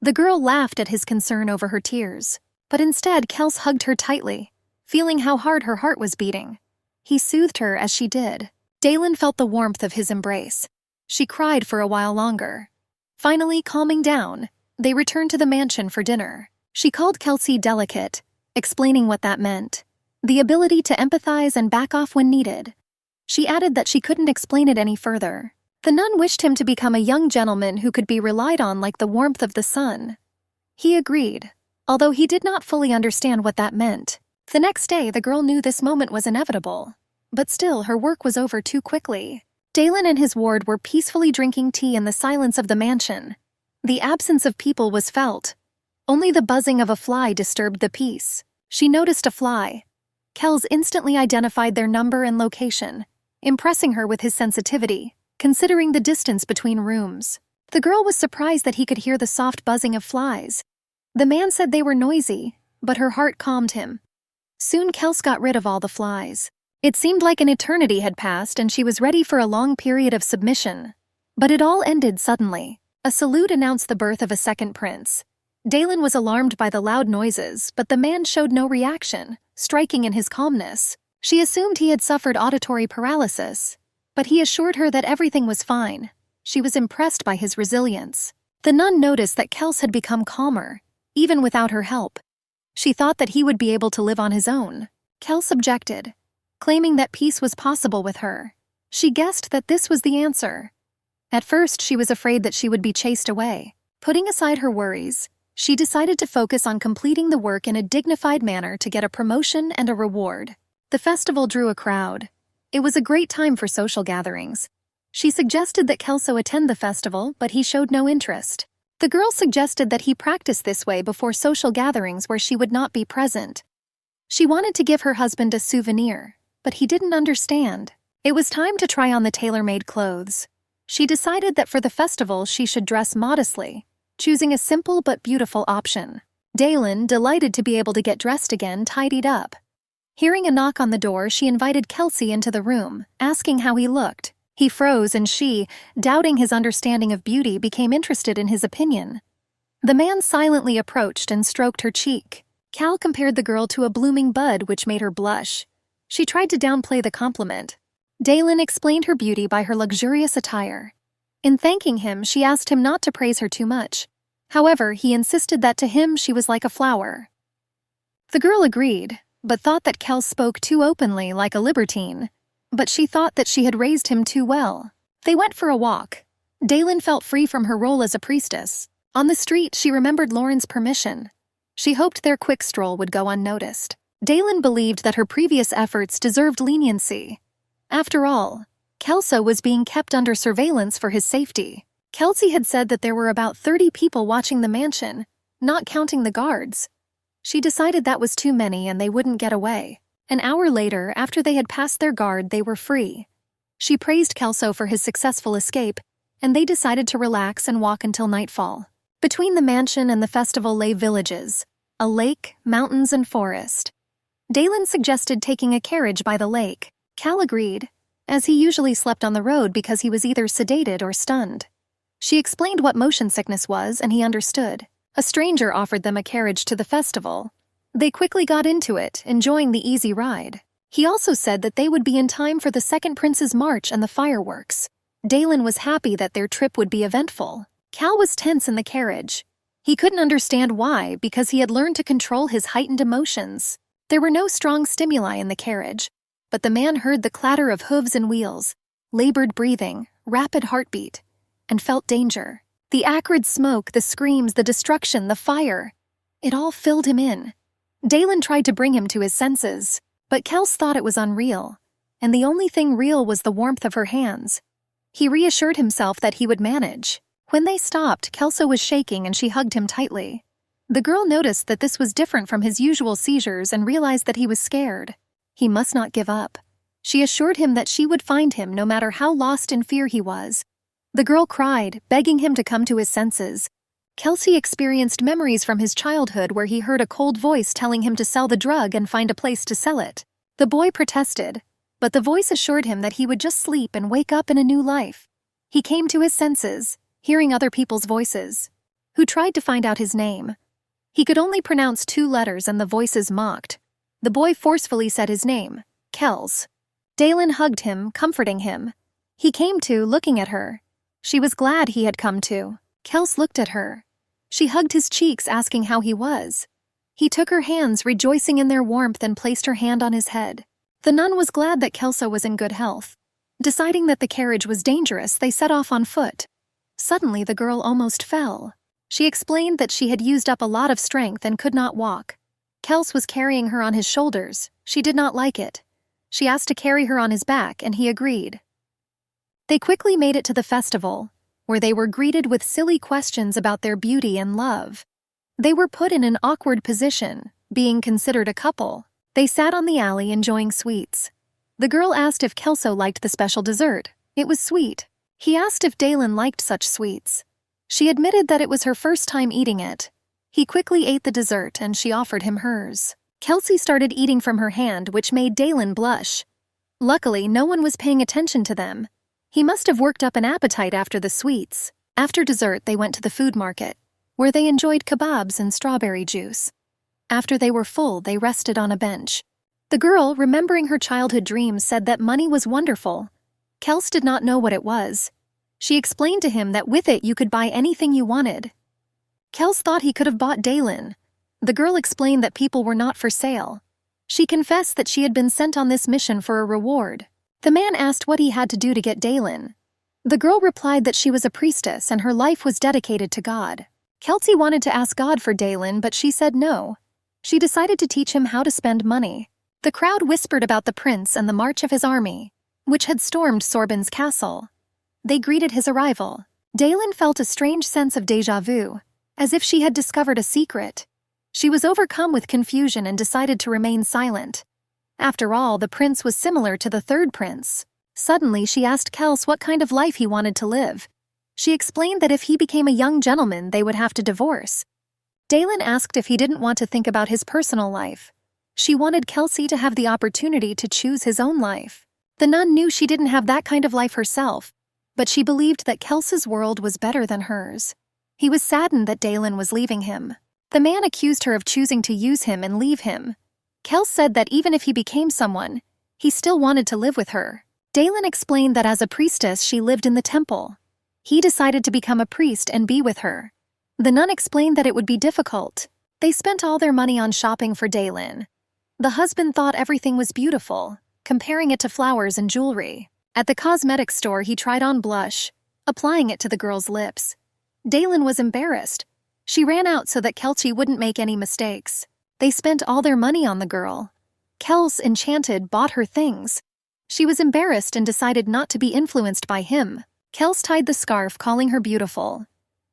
Speaker 1: The girl laughed at his concern over her tears, but instead Kels hugged her tightly, feeling how hard her heart was beating. He soothed her as she did. Dalen felt the warmth of his embrace. She cried for a while longer. Finally, calming down, they returned to the mansion for dinner. She called Kelsey delicate, explaining what that meant. The ability to empathize and back off when needed. She added that she couldn't explain it any further. The nun wished him to become a young gentleman who could be relied on like the warmth of the sun. He agreed, although he did not fully understand what that meant. The next day, the girl knew this moment was inevitable. But still, her work was over too quickly. Dalen and his ward were peacefully drinking tea in the silence of the mansion. The absence of people was felt. Only the buzzing of a fly disturbed the peace. She noticed a fly. Kels instantly identified their number and location, impressing her with his sensitivity, considering the distance between rooms. The girl was surprised that he could hear the soft buzzing of flies. The man said they were noisy, but her heart calmed him. Soon Kels got rid of all the flies. It seemed like an eternity had passed and she was ready for a long period of submission. But it all ended suddenly. A salute announced the birth of a second prince. Dalen was alarmed by the loud noises, but the man showed no reaction, striking in his calmness. She assumed he had suffered auditory paralysis, but he assured her that everything was fine. She was impressed by his resilience. The nun noticed that Kels had become calmer, even without her help. She thought that he would be able to live on his own. Kels objected, claiming that peace was possible with her. She guessed that this was the answer. At first, she was afraid that she would be chased away. Putting aside her worries, she decided to focus on completing the work in a dignified manner to get a promotion and a reward. The festival drew a crowd. It was a great time for social gatherings. She suggested that Kelso attend the festival, but he showed no interest. The girl suggested that he practice this way before social gatherings where she would not be present. She wanted to give her husband a souvenir, but he didn't understand. It was time to try on the tailor-made clothes. She decided that for the festival she should dress modestly, choosing a simple but beautiful option. Dalen, delighted to be able to get dressed again, tidied up. Hearing a knock on the door, she invited Kelsey into the room, asking how he looked. He froze and she, doubting his understanding of beauty, became interested in his opinion. The man silently approached and stroked her cheek. Cal compared the girl to a blooming bud, which made her blush. She tried to downplay the compliment. Dalen explained her beauty by her luxurious attire. In thanking him, she asked him not to praise her too much. However, he insisted that to him she was like a flower. The girl agreed, but thought that Kel spoke too openly, like a libertine. But she thought that she had raised him too well. They went for a walk. Dalen felt free from her role as a priestess. On the street, she remembered Lauren's permission. She hoped their quick stroll would go unnoticed. Dalen believed that her previous efforts deserved leniency. After all, Kelso was being kept under surveillance for his safety. Kelsey had said that there were about 30 people watching the mansion, not counting the guards. She decided that was too many and they wouldn't get away. An hour later, after they had passed their guard, they were free. She praised Kelso for his successful escape, and they decided to relax and walk until nightfall. Between the mansion and the festival lay villages, a lake, mountains, and forest. Dalen suggested taking a carriage by the lake. Cal agreed, as he usually slept on the road because he was either sedated or stunned. She explained what motion sickness was, and he understood. A stranger offered them a carriage to the festival. They quickly got into it, enjoying the easy ride. He also said that they would be in time for the second prince's march and the fireworks. Dalen was happy that their trip would be eventful. Cal was tense in the carriage. He couldn't understand why, because he had learned to control his heightened emotions. There were no strong stimuli in the carriage, but the man heard the clatter of hooves and wheels, labored breathing, rapid heartbeat, and felt danger. The acrid smoke, the screams, the destruction, the fire. It all filled him in. Dalen tried to bring him to his senses, but Kels thought it was unreal, and the only thing real was the warmth of her hands. He reassured himself that he would manage. When they stopped, Kelso was shaking and she hugged him tightly. The girl noticed that this was different from his usual seizures and realized that he was scared. He must not give up. She assured him that she would find him no matter how lost in fear he was. The girl cried, begging him to come to his senses. Kelsey experienced memories from his childhood where he heard a cold voice telling him to sell the drug and find a place to sell it. The boy protested, but the voice assured him that he would just sleep and wake up in a new life. He came to his senses, hearing other people's voices, who tried to find out his name. He could only pronounce 2 letters and the voices mocked. The boy forcefully said his name, Kels. Dalen hugged him, comforting him. He came to, looking at her. She was glad he had come to. Kels looked at her. She hugged his cheeks, asking how he was. He took her hands, rejoicing in their warmth, and placed her hand on his head. The nun was glad that Kelso was in good health. Deciding that the carriage was dangerous, they set off on foot. Suddenly, the girl almost fell. She explained that she had used up a lot of strength and could not walk. Kels was carrying her on his shoulders. She did not like it. She asked to carry her on his back, and he agreed. They quickly made it to the festival, where they were greeted with silly questions about their beauty and love. They were put in an awkward position, being considered a couple. They sat on the alley enjoying sweets. The girl asked if Kelso liked the special dessert. It was sweet. He asked if Dalen liked such sweets. She admitted that it was her first time eating it. He quickly ate the dessert and she offered him hers. Kelsey started eating from her hand, which made Dalen blush. Luckily, no one was paying attention to them. He must have worked up an appetite after the sweets. After dessert, they went to the food market, where they enjoyed kebabs and strawberry juice. After they were full, they rested on a bench. The girl, remembering her childhood dreams, said that money was wonderful. Kels did not know what it was. She explained to him that with it you could buy anything you wanted. Kels thought he could have bought Dalen. The girl explained that people were not for sale. She confessed that she had been sent on this mission for a reward. The man asked what he had to do to get Dalen. The girl replied that she was a priestess and her life was dedicated to God. Kelsey wanted to ask God for Dalen, but she said no. She decided to teach him how to spend money. The crowd whispered about the prince and the march of his army, which had stormed Sorbonne's castle. They greeted his arrival. Dalen felt a strange sense of déjà vu, as if she had discovered a secret. She was overcome with confusion and decided to remain silent. After all, the prince was similar to the third prince. Suddenly, she asked Kels what kind of life he wanted to live. She explained that if he became a young gentleman, they would have to divorce. Dalen asked if he didn't want to think about his personal life. She wanted Kelsey to have the opportunity to choose his own life. The nun knew she didn't have that kind of life herself, but she believed that Kelsey's world was better than hers. He was saddened that Dalen was leaving him. The man accused her of choosing to use him and leave him. Kels said that even if he became someone, he still wanted to live with her. Dalen explained that as a priestess she lived in the temple. He decided to become a priest and be with her. The nun explained that it would be difficult. They spent all their money on shopping for Dalen. The husband thought everything was beautiful, comparing it to flowers and jewelry. At the cosmetics store he tried on blush, applying it to the girl's lips. Dalen was embarrassed. She ran out so that Kelsey wouldn't make any mistakes. They spent all their money on the girl. Kels, enchanted, bought her things. She was embarrassed and decided not to be influenced by him. Kels tied the scarf, calling her beautiful.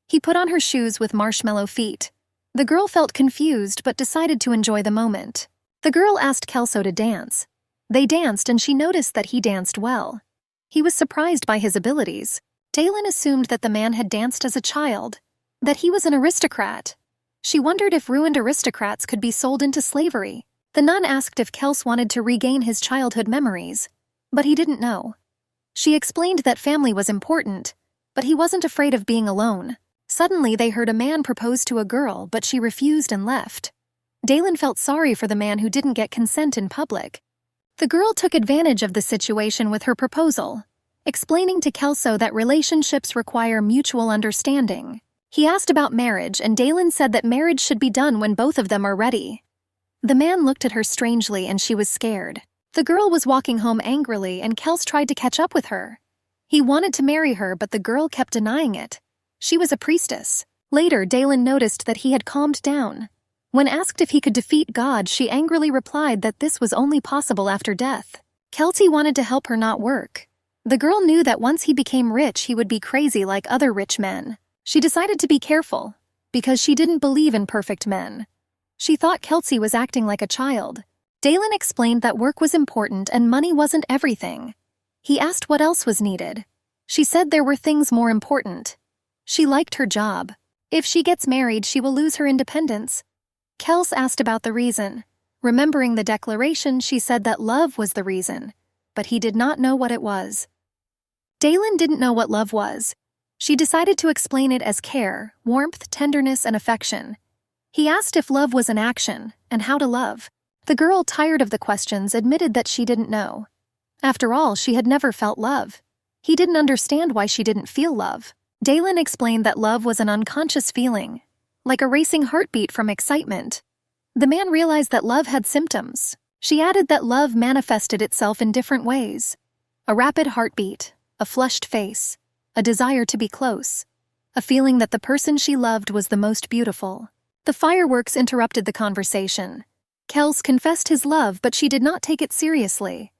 Speaker 1: He put on her shoes with marshmallow feet. The girl felt confused but decided to enjoy the moment. The girl asked Kelso to dance. They danced and she noticed that he danced well. He was surprised by his abilities. Dalen assumed that the man had danced as a child, that he was an aristocrat. She wondered if ruined aristocrats could be sold into slavery. The nun asked if Kels wanted to regain his childhood memories, but he didn't know. She explained that family was important, But he wasn't afraid of being alone. Suddenly, they heard a man propose to a girl, but she refused and left. Dalen felt sorry for the man who didn't get consent in public. The girl took advantage of the situation with her proposal, explaining to Kelso that relationships require mutual understanding. He asked about marriage, and Dalen said that marriage should be done when both of them are ready. The man looked at her strangely, and she was scared. The girl was walking home angrily, and Kels tried to catch up with her. He wanted to marry her, but the girl kept denying it. She was a priestess. Later, Dalen noticed that he had calmed down. When asked if he could defeat God, she angrily replied that this was only possible after death. Kelsey wanted to help her not work. The girl knew that once he became rich, he would be crazy like other rich men. She decided to be careful, because she didn't believe in perfect men. She thought Kelsey was acting like a child. Dalen explained that work was important and money wasn't everything. He asked what else was needed. She said there were things more important. She liked her job. If she gets married, she will lose her independence. Kels asked about the reason. Remembering the declaration, she said that love was the reason, but he did not know what it was. Dalen didn't know what love was. She decided to explain it as care, warmth, tenderness, and affection. He asked if love was an action, and how to love. The girl, tired of the questions, admitted that she didn't know. After all, she had never felt love. He didn't understand why she didn't feel love. Dalen explained that love was an unconscious feeling, like a racing heartbeat from excitement. The man realized that love had symptoms. She added that love manifested itself in different ways. A rapid heartbeat, a flushed face, a desire to be close, a feeling that the person she loved was the most beautiful. The fireworks interrupted the conversation. Kels confessed his love, but she did not take it seriously.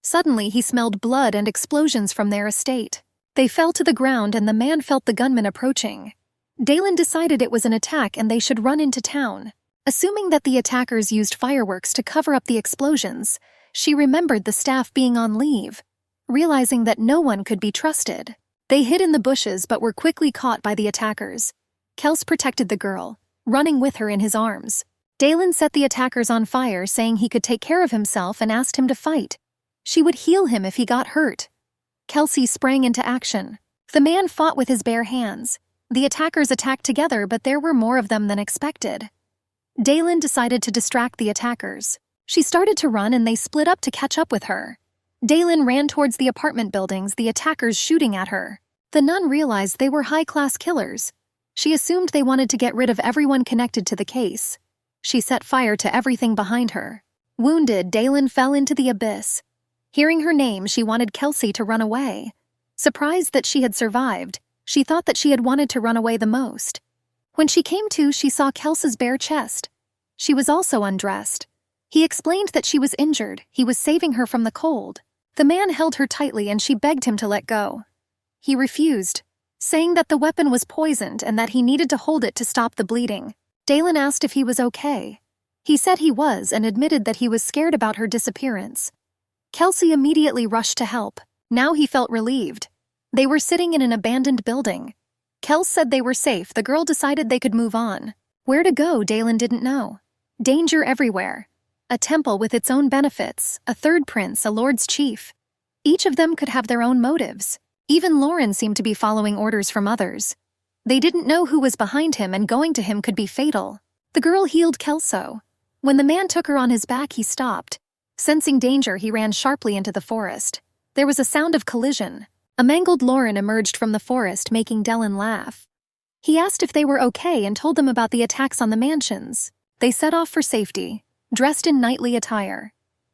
Speaker 1: Suddenly, he smelled blood and explosions from their estate. They fell to the ground, and the man felt the gunman approaching. Dalen decided it was an attack and they should run into town. Assuming that the attackers used fireworks to cover up the explosions, she remembered the staff being on leave. Realizing that no one could be trusted, they hid in the bushes but were quickly caught by the attackers. Kels protected the girl, running with her in his arms. Dalen set the attackers on fire, saying he could take care of himself, and asked him to fight. She would heal him if he got hurt. Kelsey sprang into action. The man fought with his bare hands. The attackers attacked together, but there were more of them than expected. Dalen decided to distract the attackers. She started to run, and they split up to catch up with her. Dalen ran towards the apartment buildings, the attackers shooting at her. The nun realized they were high-class killers. She assumed they wanted to get rid of everyone connected to the case. She set fire to everything behind her. Wounded, Dalen fell into the abyss. Hearing her name, she wanted Kelsey to run away. Surprised that she had survived, she thought that she had wanted to run away the most. When she came to, she saw Kelsey's bare chest. She was also undressed. He explained that she was injured. He was saving her from the cold. The man held her tightly, and she begged him to let go. He refused, saying that the weapon was poisoned and that he needed to hold it to stop the bleeding. Dalen asked if he was okay. He said he was and admitted that he was scared about her disappearance. Kelsey immediately rushed to help. Now he felt relieved. They were sitting in an abandoned building. Kels said they were safe. The girl decided they could move on. Where to go, Dalen didn't know. Danger everywhere. A temple with its own benefits, a third prince, a lord's chief. Each of them could have their own motives. Even Lauren seemed to be following orders from others. They didn't know who was behind him, and going to him could be fatal. The girl healed Kelso. When the man took her on his back, he stopped. Sensing danger, he ran sharply into the forest. There was a sound of collision. A mangled Lauren emerged from the forest, making Dalen laugh. He asked if they were okay and told them about the attacks on the mansions. They set off for safety, dressed in knightly attire.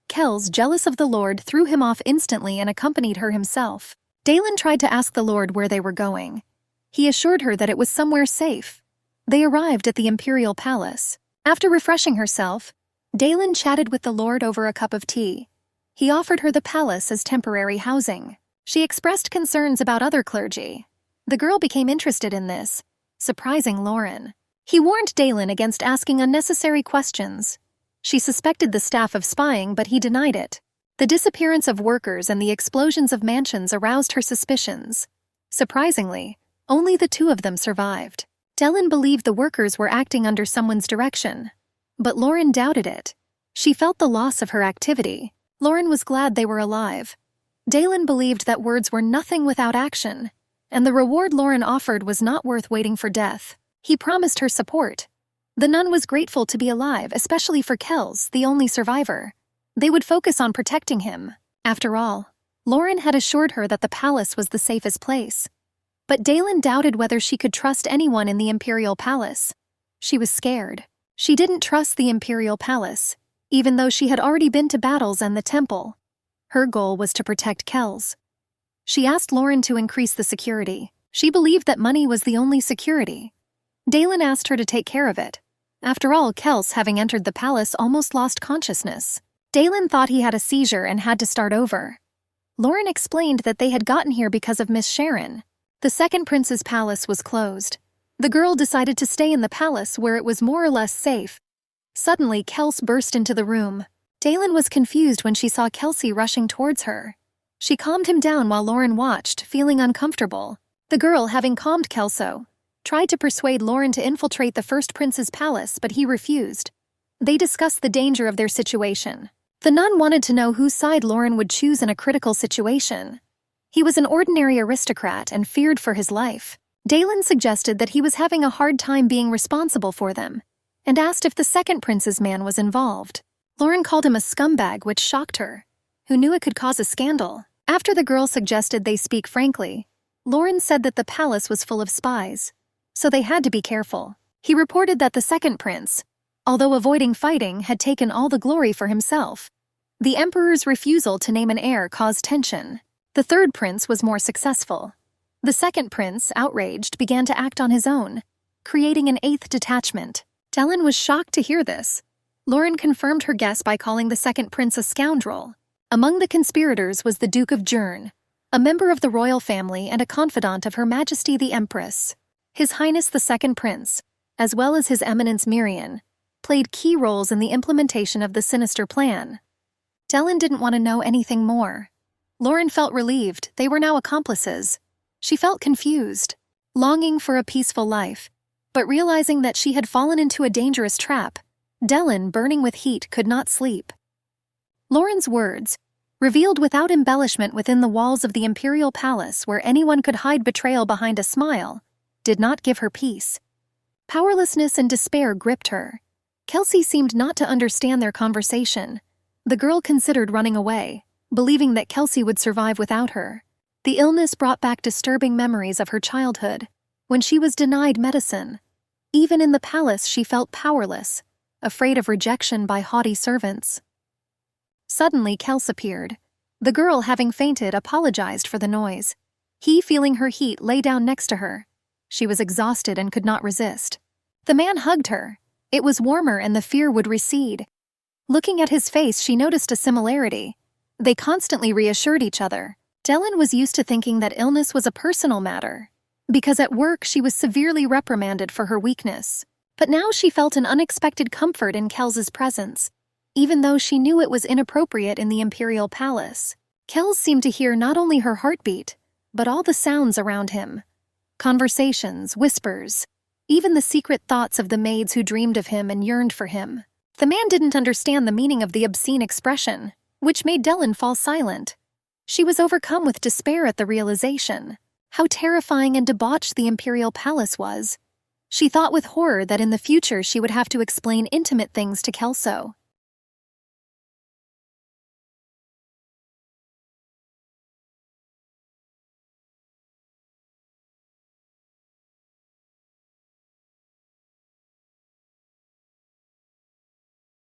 Speaker 1: Kels, jealous of the Lord, threw him off instantly and accompanied her himself. Dalen tried to ask the Lord where they were going. He assured her that it was somewhere safe. They arrived at the imperial palace. After refreshing herself, Dalen chatted with the Lord over a cup of tea. He offered her the palace as temporary housing. She expressed concerns about other clergy. The girl became interested in this, surprising Lauren. He warned Dalen against asking unnecessary questions. She suspected the staff of spying, but he denied it. The disappearance of workers and the explosions of mansions aroused her suspicions. Surprisingly, only the two of them survived. Dalen believed the workers were acting under someone's direction, but Lauren doubted it. She felt the loss of her activity. Lauren was glad they were alive. Dalen believed that words were nothing without action. and the reward Lauren offered was not worth waiting for death. He promised her support. The nun was grateful to be alive, especially for Kells, the only survivor. They would focus on protecting him. After all, Lauren had assured her that the palace was the safest place. But Dalen doubted whether she could trust anyone in the Imperial Palace. She was scared. She didn't trust the Imperial Palace, even though she had already been to battles and the temple. Her goal was to protect Kells. She asked Lauren to increase the security. She believed that money was the only security. Dalen asked her to take care of it. After all, Kells, having entered the palace, almost lost consciousness. Dalen thought he had a seizure and had to start over. Lauren explained that they had gotten here because of Miss Sharon. The second prince's palace was closed. The girl decided to stay in the palace where it was more or less safe. Suddenly, Kels burst into the room. Dalen was confused when she saw Kelsey rushing towards her. She calmed him down while Lauren watched, feeling uncomfortable. The girl, having calmed Kelso, tried to persuade Lauren to infiltrate the first prince's palace, but he refused. They discussed the danger of their situation. The nun wanted to know whose side Lauren would choose in a critical situation. He was an ordinary aristocrat and feared for his life. Dalen suggested that he was having a hard time being responsible for them, and asked if the second prince's man was involved. Lauren called him a scumbag, which shocked her, who knew it could cause a scandal. After the girl suggested they speak frankly, Lauren said that the palace was full of spies, so they had to be careful. He reported that the second prince, although avoiding fighting, had taken all the glory for himself. The emperor's refusal to name an heir caused tension. The third prince was more successful. The second prince, outraged, began to act on his own, creating an eighth detachment. Dalen was shocked to hear this. Lauren confirmed her guess by calling the second prince a scoundrel. Among the conspirators was the Duke of Jern, a member of the royal family and a confidant of Her Majesty the Empress. His Highness the Second Prince, as well as His Eminence Mirian, played key roles in the implementation of the sinister plan. Dalen didn't want to know anything more. Lauren felt relieved. They were now accomplices. She felt confused, longing for a peaceful life, but realizing that she had fallen into a dangerous trap. Dalen, burning with heat, could not sleep. Lauren's words, revealed without embellishment within the walls of the Imperial Palace where anyone could hide betrayal behind a smile, did not give her peace. Powerlessness and despair gripped her. Kelsey seemed not to understand their conversation. The girl considered running away, believing that Kelsey would survive without her. The illness brought back disturbing memories of her childhood, when she was denied medicine. Even in the palace she felt powerless, afraid of rejection by haughty servants. Suddenly Kels appeared. The girl, having fainted, apologized for the noise. He, feeling her heat, lay down next to her. She was exhausted and could not resist. The man hugged her. It was warmer and the fear would recede. Looking at his face, she noticed a similarity. They constantly reassured each other. Dalen was used to thinking that illness was a personal matter, because at work she was severely reprimanded for her weakness. But now she felt an unexpected comfort in Kels's presence, even though she knew it was inappropriate in the Imperial Palace. Kels seemed to hear not only her heartbeat, but all the sounds around him. Conversations, whispers, even the secret thoughts of the maids who dreamed of him and yearned for him. The man didn't understand the meaning of the obscene expression, which made Dalen fall silent. She was overcome with despair at the realization. How terrifying and debauched the Imperial Palace was. She thought with horror that in the future she would have to explain intimate things to Kelso.